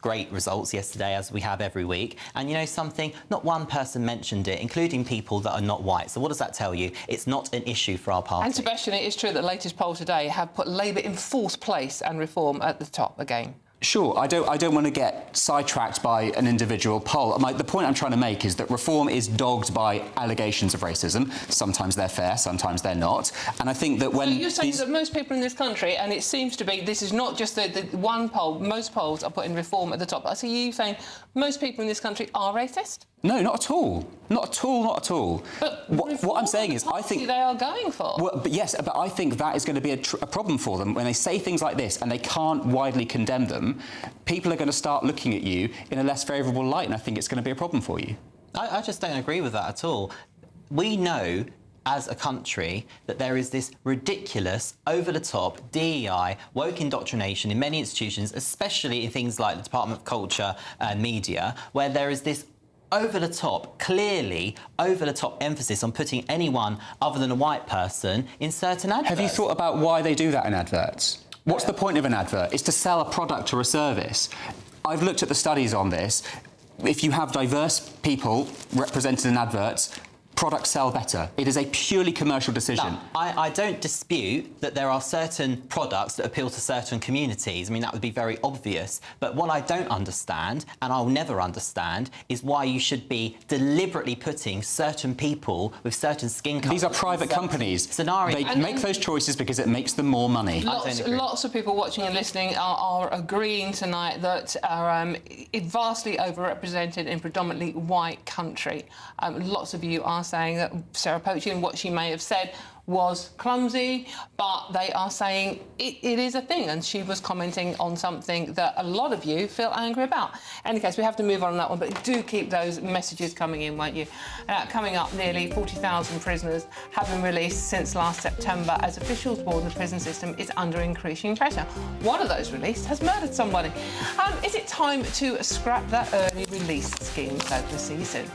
Great results yesterday, as we have every week. And you know something? Not one person mentioned it, including people that are not white. So what does that tell you? It's not an issue for our party. And Sebastian, it is true that the latest poll today have put Labour in fourth place and Reform at the top again. Sure, I don't want to get sidetracked by an individual poll. The point I'm trying to make is that Reform is dogged by allegations of racism. Sometimes they're fair, sometimes they're not. And I think that when... So you're saying that most people in this country, and it seems to be, this is not just the one poll, most polls are putting Reform at the top. So you saying most people in this country are racist? No, not at all. Not at all, not at all. But what I'm saying is, I think... they are going for. Well, but yes, but I think that is going to be a problem for them. When they say things like this and they can't widely condemn them, people are going to start looking at you in a less favourable light, and I think it's going to be a problem for you. I just don't agree with that at all. We know as a country that there is this ridiculous, over-the-top DEI, woke indoctrination in many institutions, especially in things like the Department of Culture and Media, where there is this over-the-top, clearly over-the-top emphasis on putting anyone other than a white person in certain adverts. Have you thought about why they do that in adverts? What's the point of an advert? It's to sell a product or a service. I've looked at the studies on this. If you have diverse people represented in adverts, products sell better. It is a purely commercial decision. No, I don't dispute that there are certain products that appeal to certain communities. I mean, that would be very obvious. But what I don't understand, and I'll never understand, is why you should be deliberately putting certain people with certain skin colours... These are private companies. They make those choices because it makes them more money. Lots of people watching and listening are agreeing tonight that are vastly overrepresented in predominantly white country. Lots of you are saying that Sarah Poachian, what she may have said was clumsy, but they are saying it is a thing, and she was commenting on something that a lot of you feel angry about. In any case, we have to move on that one, but do keep those messages coming in, won't you? Coming up, nearly 40,000 prisoners have been released since last September as officials warn the prison system is under increasing pressure. One of those released has murdered somebody. Is it time to scrap that early release scheme? So we'll see you soon.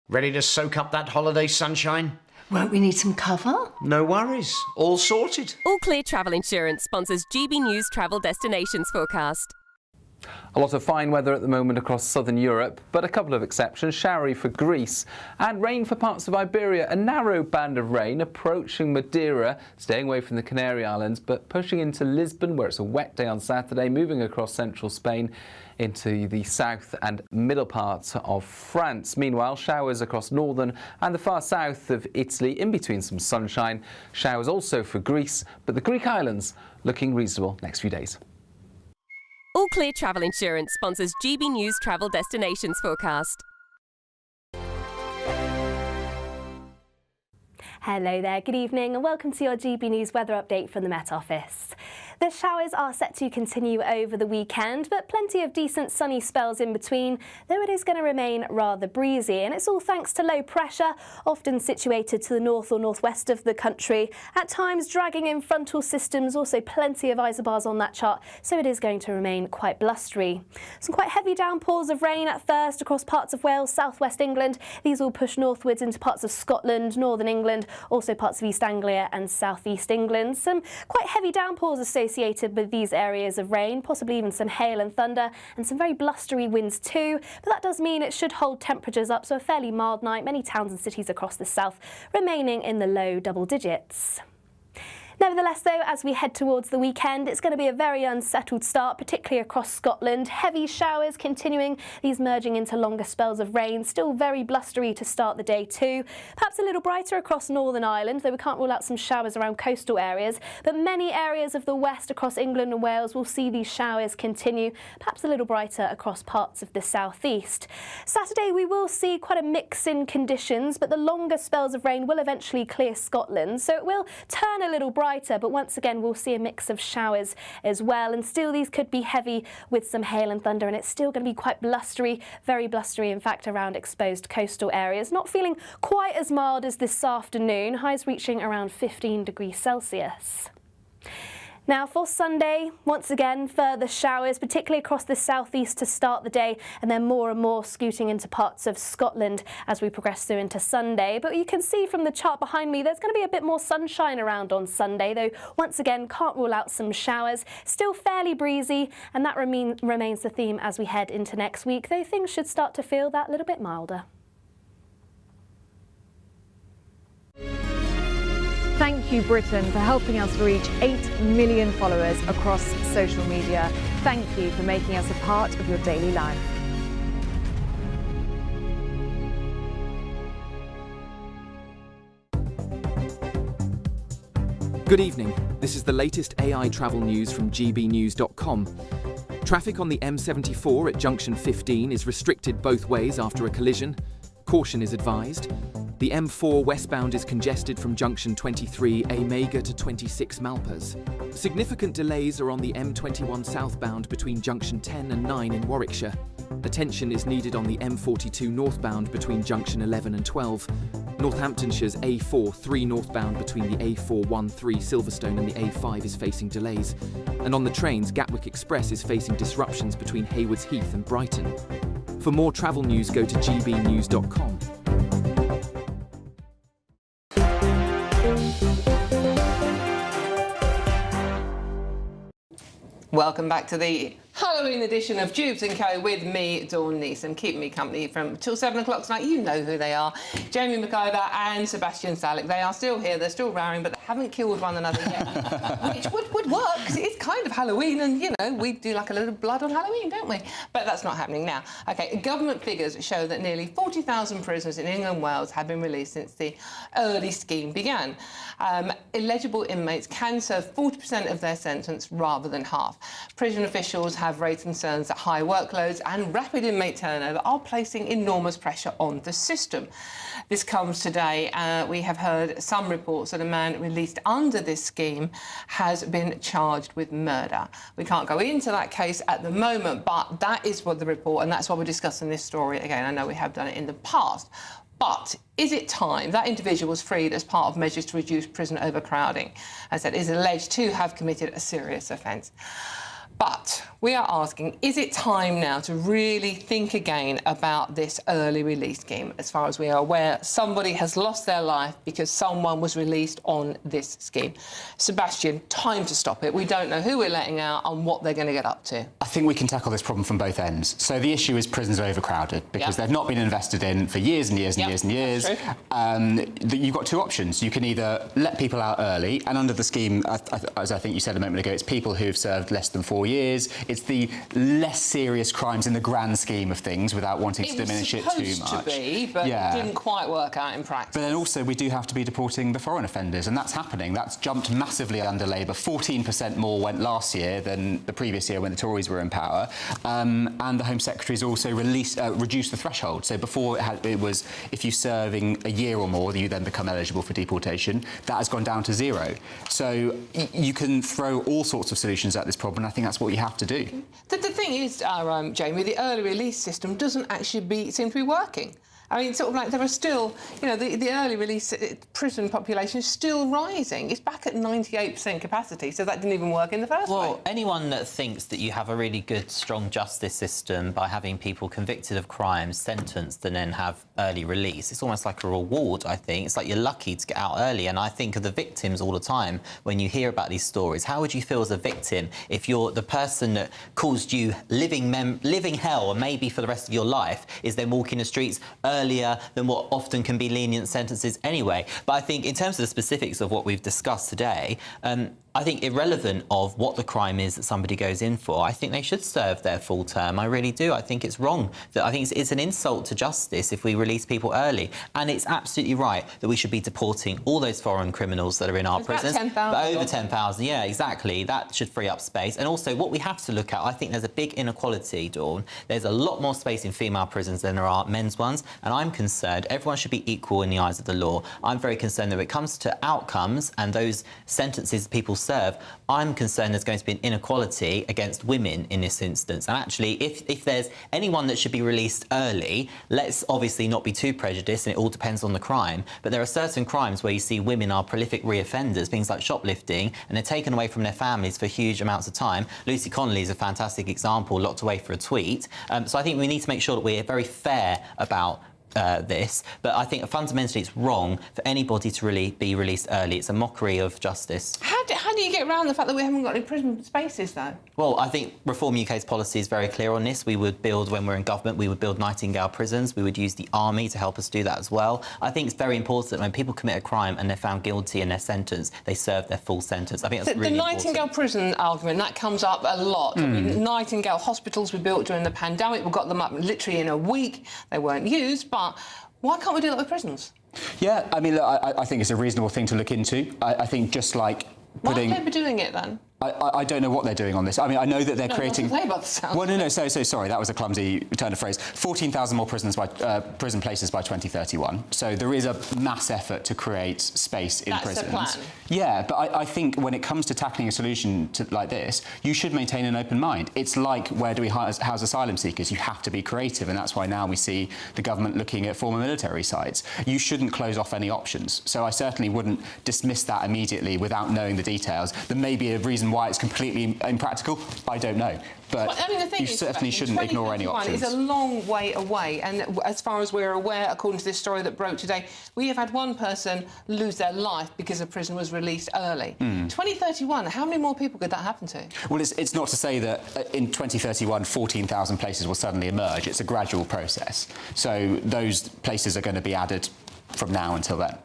Ready to soak up that holiday sunshine? Won't we need some cover? No worries, all sorted. All Clear Travel Insurance sponsors GB News Travel Destinations Forecast. A lot of fine weather at the moment across southern Europe, but a couple of exceptions. Showery for Greece and rain for parts of Iberia. A narrow band of rain approaching Madeira, staying away from the Canary Islands, but pushing into Lisbon, where it's a wet day on Saturday, moving across central Spain into the south and middle parts of France. Meanwhile, showers across northern and the far south of Italy, in between some sunshine. Showers also for Greece, but the Greek islands looking reasonable next few days. All Clear Travel Insurance sponsors GB News Travel Destinations Forecast. Hello there, good evening and welcome to your GB News weather update from the Met Office. The showers are set to continue over the weekend, but plenty of decent sunny spells in between, though it is going to remain rather breezy. And it's all thanks to low pressure, often situated to the north or northwest of the country, at times dragging in frontal systems, also plenty of isobars on that chart, so it is going to remain quite blustery. Some quite heavy downpours of rain at first across parts of Wales, southwest England. These will push northwards into parts of Scotland, northern England, also parts of East Anglia and southeast England. Some quite heavy downpours associated with these areas of rain, possibly even some hail and thunder and some very blustery winds too, but that does mean it should hold temperatures up, so a fairly mild night. Many towns and cities across the south remaining in the low double digits. Nevertheless, though, as we head towards the weekend, it's going to be a very unsettled start, particularly across Scotland. Heavy showers continuing, these merging into longer spells of rain. Still very blustery to start the day too. Perhaps a little brighter across Northern Ireland, though we can't rule out some showers around coastal areas. But many areas of the west across England and Wales will see these showers continue, perhaps a little brighter across parts of the southeast. Saturday, we will see quite a mix in conditions, but the longer spells of rain will eventually clear Scotland, so it will turn a little brighter, but once again we'll see a mix of showers as well, and still these could be heavy with some hail and thunder, and it's still going to be quite blustery, very blustery in fact around exposed coastal areas. Not feeling quite as mild as this afternoon, highs reaching around 15 degrees Celsius. Now for Sunday, once again, further showers, particularly across the southeast to start the day, and then more and more scooting into parts of Scotland as we progress through into Sunday. But you can see from the chart behind me, there's going to be a bit more sunshine around on Sunday, though once again, can't rule out some showers. Still fairly breezy, and that remains the theme as we head into next week, though things should start to feel that little bit milder. Thank you, Britain, for helping us reach 8 million followers across social media. Thank you for making us a part of your daily life. Good evening. This is the latest AI travel news from GBNews.com. Traffic on the M74 at junction 15 is restricted both ways after a collision. Caution is advised. The M4 westbound is congested from junction 23 A Mega to 26 Malpas. Significant delays are on the M21 southbound between junction 10 and 9 in Warwickshire. Attention is needed on the M42 northbound between junction 11 and 12. Northamptonshire's A4 3 northbound between the A413 Silverstone and the A5 is facing delays. And on the trains, Gatwick Express is facing disruptions between Haywards Heath and Brighton. For more travel news, go to gbnews.com. Welcome back to the Halloween edition of Dewbs and Co with me, Dawn Neeson, keeping me company from till 7 o'clock tonight. You know who they are, Jamie McIver and Sebastian Salek. They are still here, they're still roaring, but they haven't killed one another yet, which would work. But, because it's kind of Halloween and, you know, we do like a little blood on Halloween, don't we? But that's not happening now. OK, government figures show that nearly 40,000 prisoners in England and Wales have been released since the early scheme began. Eligible inmates can serve 40% of their sentence rather than half. Prison officials have raised concerns that high workloads and rapid inmate turnover are placing enormous pressure on the system. This comes today. We have heard some reports that a man released under this scheme has been charged with murder. We can't go into that case at the moment, but that is what the report, and that's why we're discussing this story again. I know we have done it in the past. But is it time? That individual was freed as part of measures to reduce prison overcrowding. As I said, is alleged to have committed a serious offence. But we are asking, is it time now to really think again about this early release scheme? As far as we are aware, somebody has lost their life because someone was released on this scheme. Sebastian, time to stop it. We don't know who we're letting out and what they're going to get up to. I think we can tackle this problem from both ends. So the issue is prisons are overcrowded because they've not been invested in for years and years and years and years. You've got two options. You can either let people out early, and under the scheme, as I think you said a moment ago, it's people who've served less than 4 years. It's the less serious crimes in the grand scheme of things, without wanting to diminish it too much. It was supposed to be, but it didn't quite work out in practice. But then also we do have to be deporting the foreign offenders, and that's happening. That's jumped massively under Labour. 14% more went last year than the previous year when the Tories were in power. And the Home Secretary's also reduced the threshold. So before it was if you're serving a year or more, you then become eligible for deportation. That has gone down to 0. So you can throw all sorts of solutions at this problem, and I think that's what you have to do. The thing is, Jamie, the early release system doesn't actually seem to be working. I mean, sort of like there are still, you know, the early release prison population is still rising. It's back at 98% capacity, so that didn't even work in the first place. Well, anyone that thinks that you have a really good, strong justice system by having people convicted of crimes, sentenced, and then have early release, it's almost like a reward, I think. It's like you're lucky to get out early, and I think of the victims all the time when you hear about these stories. How would you feel as a victim if you're the person that caused you living hell, and maybe for the rest of your life, is then walking the streets earlier than what often can be lenient sentences anyway? But I think in terms of the specifics of what we've discussed today, I think irrelevant of what the crime is that somebody goes in for, I think they should serve their full term. I really do. I think it's wrong. I think it's an insult to justice if we release people early. And it's absolutely right that we should be deporting all those foreign criminals that are in our prisons. About 10,000. But over 10,000, yeah, exactly. That should free up space. And also, what we have to look at, I think there's a big inequality, Dawn. There's a lot more space in female prisons than there are men's ones. And I'm concerned everyone should be equal in the eyes of the law. I'm very concerned that when it comes to outcomes and those sentences people serve, I'm concerned there's going to be an inequality against women in this instance. And actually, if there's anyone that should be released early, let's obviously not be too prejudiced, and it all depends on the crime. But there are certain crimes where you see women are prolific reoffenders, things like shoplifting, and they're taken away from their families for huge amounts of time. Lucy Connolly is a fantastic example, locked away for a tweet. So I think we need to make sure that we're very fair about this, but I think fundamentally it's wrong for anybody to really be released early. It's a mockery of justice. How do you get around the fact that we haven't got any prison spaces, though? Well, I think Reform UK's policy is very clear on this. We would build, when we're in government, we would build Nightingale prisons. We would use the army to help us do that as well. I think it's very important that when people commit a crime and they're found guilty and they're sentenced, they serve their full sentence. I think that's really important. The Nightingale prison argument, that comes up a lot. I mean, Nightingale hospitals were built during the pandemic. We got them up literally in a week. They weren't used, but why can't we do that with prisons? Yeah, I mean, look, I think it's a reasonable thing to look into. I think just like putting... Why are Labour doing it, then? I don't know what they're doing on this. I mean, I know that they're creating... Well, no, so sorry, that was a clumsy turn of phrase. 14,000 more prison places by 2031. So there is a mass effort to create space in prisons. That's the plan. Yeah, but I think when it comes to tackling a solution like this, you should maintain an open mind. It's like, where do we house asylum seekers? You have to be creative, and that's why now we see the government looking at former military sites. You shouldn't close off any options. So I certainly wouldn't dismiss that immediately without knowing the details. There may be a reason why it's completely impractical, I don't know. But well, I mean, the thing you certainly shouldn't ignore any options. It's a long way away, and as far as we're aware, according to this story that broke today, we have had one person lose their life because a prison was released early. 2031, how many more people could that happen to? Well, it's not to say that in 2031 14,000 places will suddenly emerge. It's a gradual process. So those places are going to be added from now until then.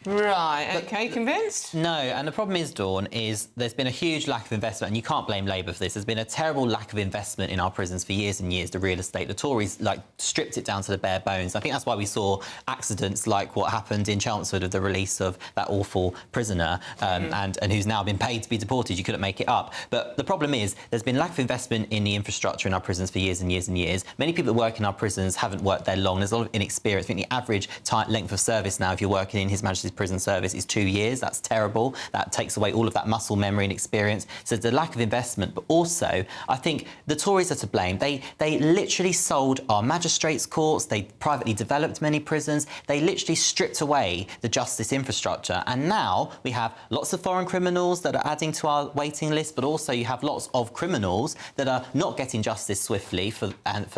Right, OK, convinced? No, and the problem is, Dawn, is there's been a huge lack of investment, and you can't blame Labour for this. There's been a terrible lack of investment in our prisons for years and years, the real estate. The Tories, stripped it down to the bare bones. I think that's why we saw accidents like what happened in Chelmsford of the release of that awful prisoner and who's now been paid to be deported. You couldn't make it up. But the problem is there's been lack of investment in the infrastructure in our prisons for years and years and years. Many people that work in our prisons haven't worked there long. There's a lot of inexperience. I think the average length of service now, if you're working in His Majesty's Prison Service, is 2 years. That's terrible. That takes away all of that muscle memory and experience. So there's a lack of investment. But also, I think the Tories are to blame. They literally sold our magistrates' courts. They privately developed many prisons. They literally stripped away the justice infrastructure. And now we have lots of foreign criminals that are adding to our waiting list, but also you have lots of criminals that are not getting justice swiftly for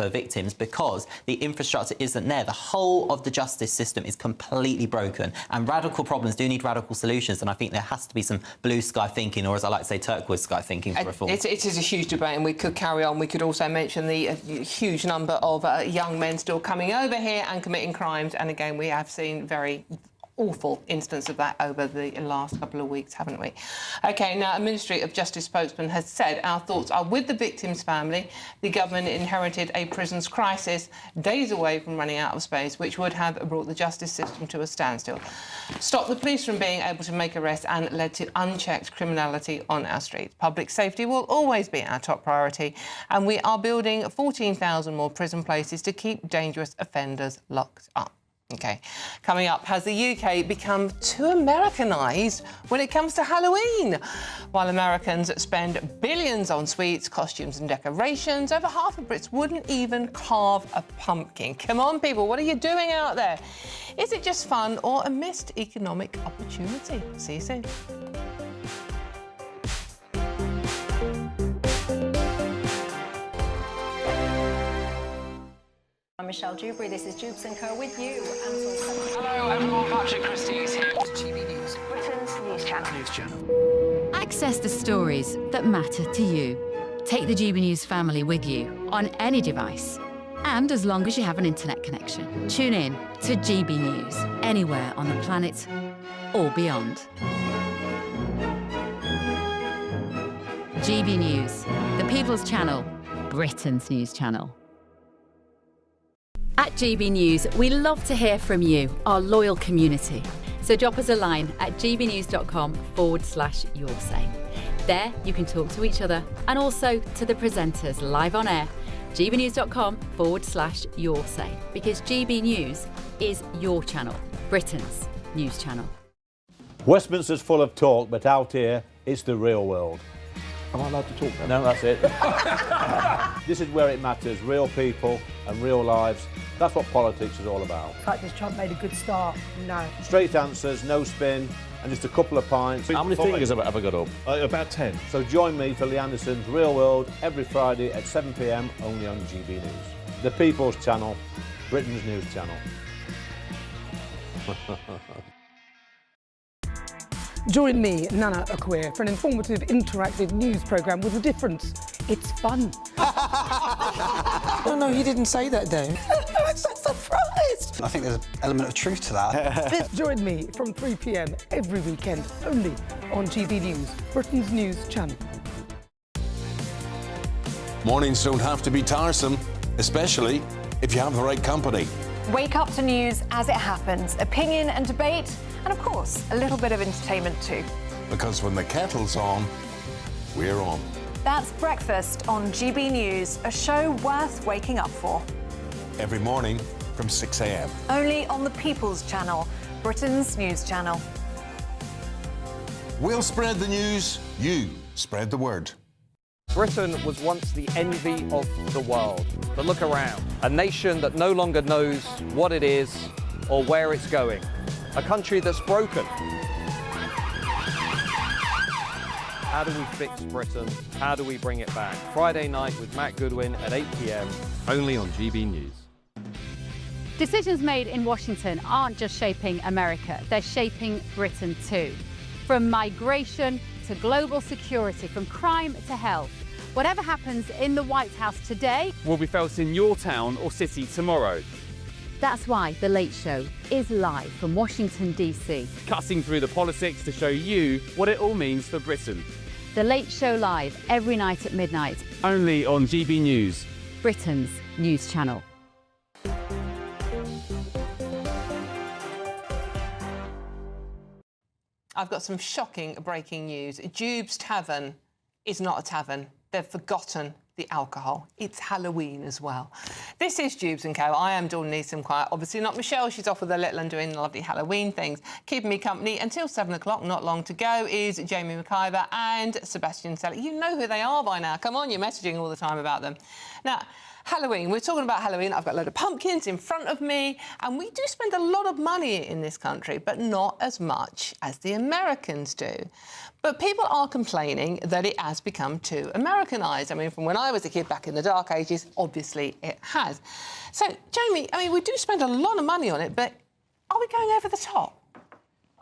victims because the infrastructure isn't there. The whole of the justice system is completely broken, and radical problems do need radical solutions, and I think there has to be some blue sky thinking, or as I like to say, turquoise sky thinking for reform. It is a huge debate, and we could carry on. We could also mention the huge number of young men still coming over here and committing crimes, and again, we have seen very awful instance of that over the last couple of weeks, haven't we? OK, now, a Ministry of Justice spokesman has said, our thoughts are with the victim's family. The government inherited a prisons crisis days away from running out of space, which would have brought the justice system to a standstill, stopped the police from being able to make arrests and led to unchecked criminality on our streets. Public safety will always be our top priority, and we are building 14,000 more prison places to keep dangerous offenders locked up. OK. Coming up, has the UK become too Americanised when it comes to Halloween? While Americans spend billions on sweets, costumes and decorations, over half of Brits wouldn't even carve a pumpkin. Come on, people, what are you doing out there? Is it just fun or a missed economic opportunity? See you soon. I'm Michelle Dewberry, this is Dewbs and Co with you. Hello everyone, Patrick Christie is here to GB News, Britain's news channel. Access the stories that matter to you. Take the GB News family with you on any device. And as long as you have an internet connection, tune in to GB News anywhere on the planet or beyond. GB News, the People's Channel, Britain's news channel. At GB News, we love to hear from you, our loyal community. So drop us a line at gbnews.com/yoursay. There you can talk to each other and also to the presenters live on air. gbnews.com/yoursay, because GB News is your channel, Britain's news channel. Westminster's full of talk, but out here, it's the real world. Am I allowed to talk now? No, that's it. This is where it matters, real people and real lives. That's what politics is all about. In fact, has Trump made a good start? No. Straight answers, no spin, and just a couple of pints. How many fingers have I got up? About 10. So join me for Lee Anderson's Real World every Friday at 7 p.m. only on GB News. The People's Channel, Britain's news channel. Join me, Nana Akweer, for an informative, interactive news programme with a difference. It's fun. No, he didn't say that, though. I'm so surprised. I think there's an element of truth to that. Join me from 3 p.m. every weekend, only on GB News, Britain's news channel. Mornings don't have to be tiresome, especially if you have the right company. Wake up to news as it happens, opinion and debate, and of course, a little bit of entertainment too. Because when the kettle's on, we're on. That's Breakfast on GB News, a show worth waking up for. Every morning from 6 a.m. Only on the People's Channel, Britain's news channel. We'll spread the news, you spread the word. Britain was once the envy of the world. But look around. A nation that no longer knows what it is or where it's going. A country that's broken. How do we fix Britain? How do we bring it back? Friday night with Matt Goodwin at 8 p.m. only on GB News. Decisions made in Washington aren't just shaping America, they're shaping Britain too. From migration to global security, from crime to health. Whatever happens in the White House today will be felt in your town or city tomorrow. That's why The Late Show is live from Washington, D.C. Cutting through the politics to show you what it all means for Britain. The Late Show live every night at midnight. Only on GB News, Britain's news channel. I've got some shocking breaking news. Dewbs Tavern is not a tavern. They've forgotten the alcohol. It's Halloween as well. This is Dewbs and Co. I am Dawn Neeson, quiet. Obviously not Michelle. She's off with her little and doing lovely Halloween things. Keeping me company until 7 o'clock, not long to go, is Jamie McIver and Sebastian Seller. You know who they are by now. Come on, you're messaging all the time about them. Now, Halloween. We're talking about Halloween. I've got a load of pumpkins in front of me, and we do spend a lot of money in this country, but not as much as the Americans do. But people are complaining that it has become too Americanised. I mean, from when I was a kid back in the dark ages, obviously it has. So, Jamie, I mean, we do spend a lot of money on it, but are we going over the top?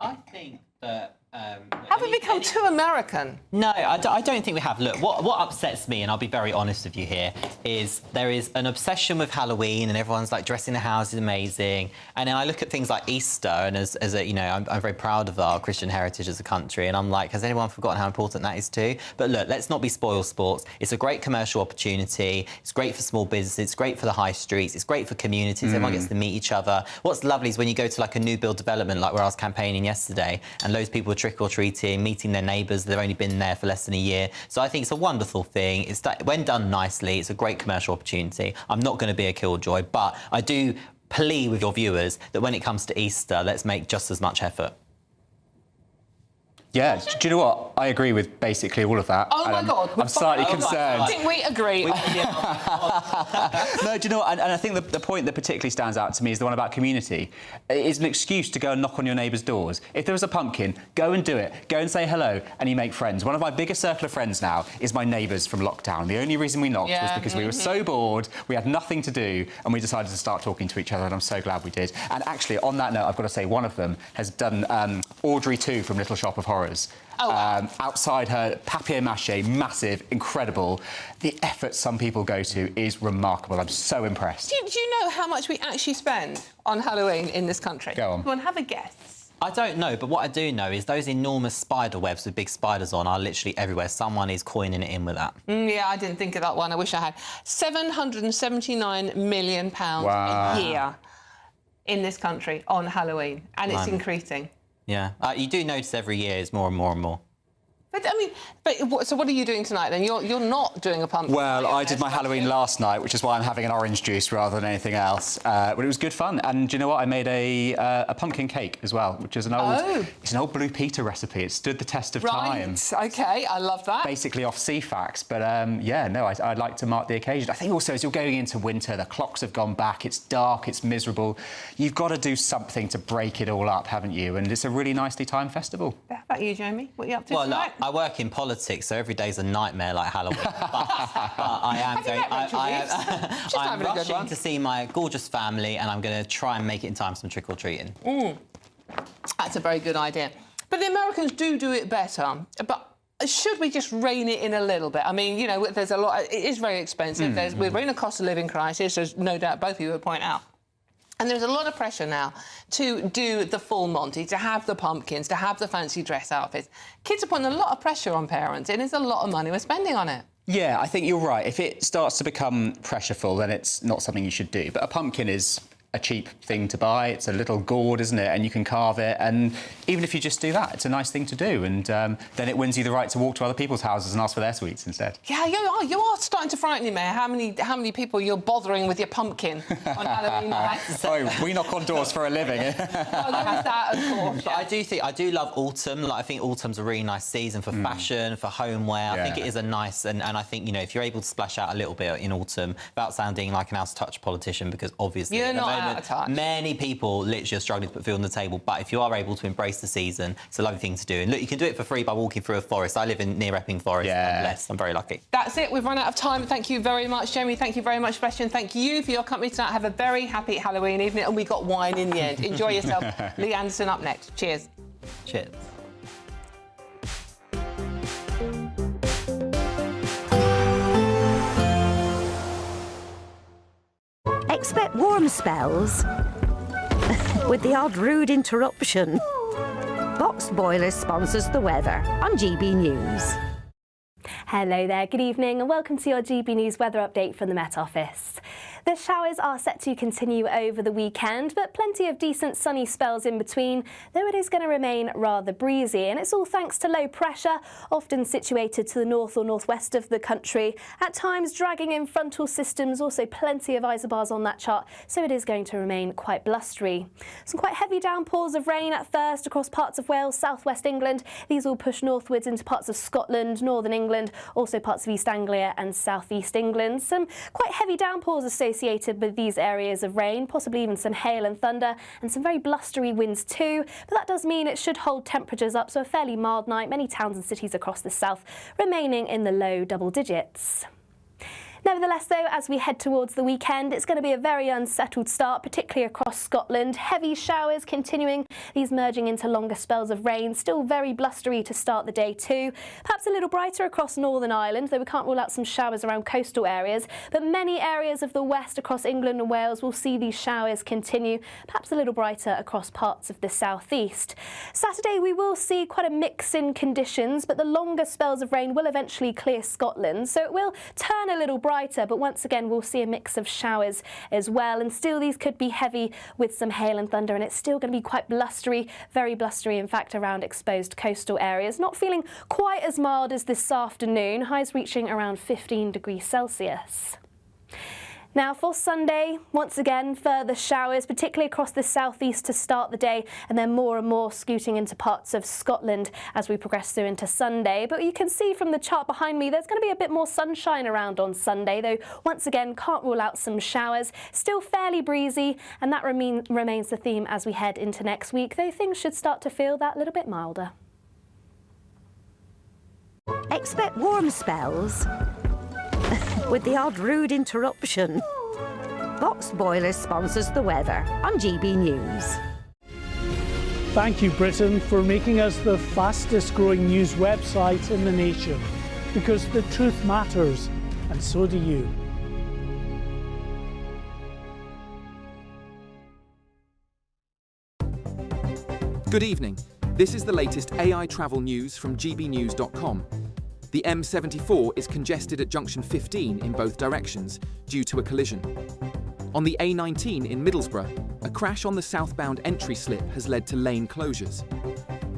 I think that... have we become too American? No, I don't think we have. Look, what upsets me, and I'll be very honest with you here, is there is an obsession with Halloween and everyone's like dressing the house is amazing. And then I look at things like Easter, and as a, you know, I'm very proud of our Christian heritage as a country, and I'm like, has anyone forgotten how important that is too? But look, let's not be spoil sports. It's a great commercial opportunity. It's great for small businesses. It's great for the high streets. It's great for communities. Everyone gets to meet each other. What's lovely is when you go to like a new build development, like where I was campaigning yesterday, and loads of people trick-or-treating, meeting their neighbours. They've only been there for less than a year. So I think it's a wonderful thing. It's when done nicely, it's a great commercial opportunity. I'm not going to be a killjoy, but I do plead with your viewers that when it comes to Easter, let's make just as much effort. Yeah, do you know what? I agree with basically all of that. Oh, my God. I'm slightly concerned. I think we agree. No, do you know what? And I think the point that particularly stands out to me is the one about community. It's an excuse to go and knock on your neighbours' doors. If there was a pumpkin, go and do it. Go and say hello, and you make friends. One of my biggest circle of friends now is my neighbours from lockdown. The only reason we knocked was because we were so bored, we had nothing to do, and we decided to start talking to each other, and I'm so glad we did. And actually, on that note, I've got to say one of them has done Audrey 2 from Little Shop of Horrors. Outside her papier-mâché, massive, incredible. The effort some people go to is remarkable. I'm so impressed. Do you know how much we actually spend on Halloween in this country? Go on. Go on, have a guess. I don't know, but what I do know is those enormous spider webs with big spiders on are literally everywhere. Someone is coining it in with that. Yeah, I didn't think of that one. I wish I had. £779 million a year in this country on Halloween, and it's increasing. Yeah, you do notice every year it's more and more and more. But I mean, so what are you doing tonight then? You're not doing a pumpkin. Well, I did my Halloween last night, which is why I'm having an orange juice rather than anything else. But it was good fun. And do you know what? I made a pumpkin cake as well, which is an old it's an old Blue Peter recipe. It stood the test of time. OK, I love that. Basically off CFAX, but yeah, no, I'd like to mark the occasion. I think also as you're going into winter, the clocks have gone back. It's dark. It's miserable. You've got to do something to break it all up, haven't you? And it's a really nicely timed festival. How about you, Jamie? What are you up to tonight? Look, I work in politics, so every day's a nightmare like Halloween. but I am going. I'm rushing to see my gorgeous family, and I'm going to try and make it in time for some trick or treating. That's a very good idea. But the Americans do it better. But should we just rein it in a little bit? I mean, you know, there's a lot. It is very expensive. We're in a cost of living crisis, as no doubt both of you would point out. And there's a lot of pressure now to do the full Monty, to have the pumpkins, to have the fancy dress outfits. Kids are putting a lot of pressure on parents, and it's a lot of money we're spending on it. Yeah, I think you're right. If it starts to become pressureful, then it's not something you should do. But a pumpkin is a cheap thing to buy. It's a little gourd, isn't it? And you can carve it. And even if you just do that, it's a nice thing to do. And then it wins you the right to walk to other people's houses and ask for their sweets instead. Yeah, you are starting to frighten me, Mayor. How many people you're bothering with your pumpkin on Halloween night? Oh, we knock on doors for a living. There is that, of course. But I do love autumn. Like, I think autumn's a really nice season for fashion, for homeware. I think it is a nice... And I think, you know, if you're able to splash out a little bit in autumn without sounding like an out-of-touch politician, because obviously... You're not out of touch. Many people literally are struggling to put food on the table, but if you are able to embrace the season, it's a lovely thing to do. And look, you can do it for free by walking through a forest. I live near Epping Forest. I'm blessed. I'm very lucky. That's it. We've run out of time. Thank you very much, Jamie. Thank you very much, Sebastian. Thank you for your company tonight. Have a very happy Halloween evening, and we got wine in the end. Enjoy yourself. Lee Anderson up next. Cheers. Cheers. Expect Expect warm spells with the odd rude interruption. Boxed Boilers sponsors the weather on GB News. Hello there, good evening and welcome to your GB News weather update from the Met Office. The showers are set to continue over the weekend, but plenty of decent sunny spells in between, though it is going to remain rather breezy. And it's all thanks to low pressure, often situated to the north or northwest of the country, at times dragging in frontal systems, also plenty of isobars on that chart, so it is going to remain quite blustery. Some quite heavy downpours of rain at first across parts of Wales, southwest England. These will push northwards into parts of Scotland, northern England, also parts of East Anglia and southeast England. Some quite heavy downpours associated with these areas of rain, possibly even some hail and thunder and some very blustery winds too, but that does mean it should hold temperatures up, so a fairly mild night, many towns and cities across the south remaining in the low double digits. Nevertheless, though, as we head towards the weekend, it's going to be a very unsettled start, particularly across Scotland. Heavy showers continuing, these merging into longer spells of rain. Still very blustery to start the day too. Perhaps a little brighter across Northern Ireland, though we can't rule out some showers around coastal areas. But many areas of the west across England and Wales will see these showers continue. Perhaps a little brighter across parts of the southeast. Saturday, we will see quite a mix in conditions, but the longer spells of rain will eventually clear Scotland, so it will turn a little brighter, but once again we'll see a mix of showers as well, and still these could be heavy with some hail and thunder, and it's still going to be quite blustery, very blustery in fact around exposed coastal areas. Not feeling quite as mild as this afternoon, highs reaching around 15 degrees Celsius. Now for Sunday, once again further showers, particularly across the southeast to start the day, and then more and more scooting into parts of Scotland as we progress through into Sunday. But you can see from the chart behind me there's going to be a bit more sunshine around on Sunday, though once again can't rule out some showers. Still fairly breezy, and that remains the theme as we head into next week, though things should start to feel that little bit milder. Expect warm spells with the odd rude interruption. Boxed Boilers sponsors the weather on GB News. Thank you, Britain, for making us the fastest growing news website in the nation, because the truth matters, and so do you. Good evening. This is the latest AI travel news from GBNews.com. The M74 is congested at junction 15 in both directions due to a collision. On the A19 in Middlesbrough, a crash on the southbound entry slip has led to lane closures.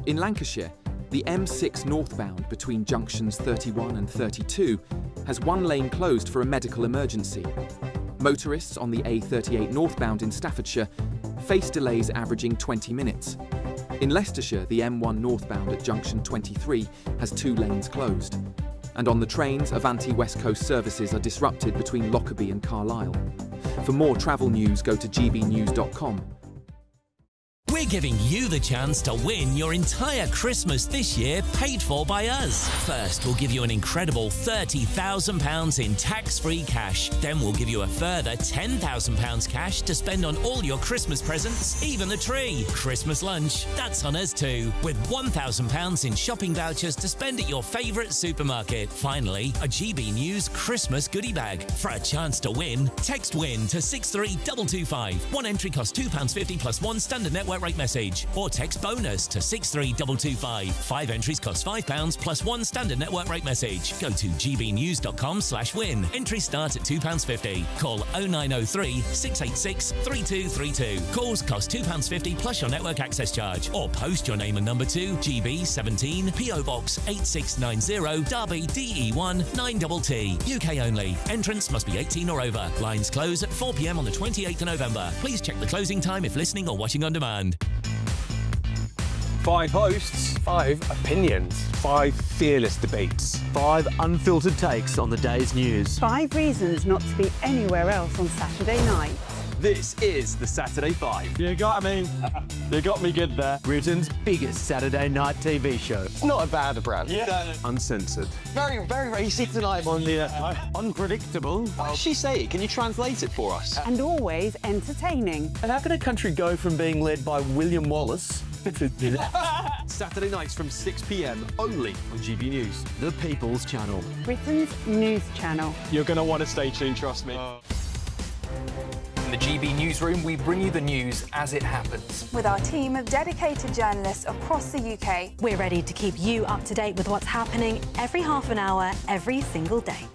In Lancashire, the M6 northbound between junctions 31 and 32 has one lane closed for a medical emergency. Motorists on the A38 northbound in Staffordshire face delays averaging 20 minutes. In Leicestershire, the M1 northbound at junction 23 has two lanes closed. And on the trains, Avanti West Coast services are disrupted between Lockerbie and Carlisle. For more travel news, go to gbnews.com. We're giving you the chance to win your entire Christmas this year paid for by us. First, we'll give you an incredible £30,000 in tax-free cash. Then we'll give you a further £10,000 cash to spend on all your Christmas presents, even the tree. Christmas lunch, that's on us too, with £1,000 in shopping vouchers to spend at your favourite supermarket. Finally, a GB News Christmas goodie bag. For a chance to win, text WIN to 63225. One entry costs £2.50 plus one standard network rate message, or text BONUS to 63225. 5 entries cost £5 plus one standard network rate message. Go to gbnews.com/win. Entries start at £2.50. Call 0903 686 3232. Calls cost £2.50 plus your network access charge, or post your name and number to GB17 PO Box 8690 Derby DE1 9TT. UK only. Entrance must be 18 or over. Lines close at 4 p.m. on the 28th of November. Please check the closing time if listening or watching on demand. 5 hosts, 5 opinions, 5 fearless debates, 5 unfiltered takes on the day's news. 5 reasons not to be anywhere else on Saturday night. This is the Saturday 5. You got me. You got me good there. Britain's biggest Saturday night TV show. It's not a bad brand. Yeah. Uncensored. Very, very racy tonight. On the unpredictable. What did she say? Can you translate it for us? And always entertaining. And how can a country go from being led by William Wallace Saturday nights from 6 p.m. only on GB News, the People's Channel. Britain's news channel. You're going to want to stay tuned, trust me. the GB newsroom, we bring you the news as it happens. With our team of dedicated journalists across the UK. We're ready to keep you up to date with what's happening every half an hour, every single day.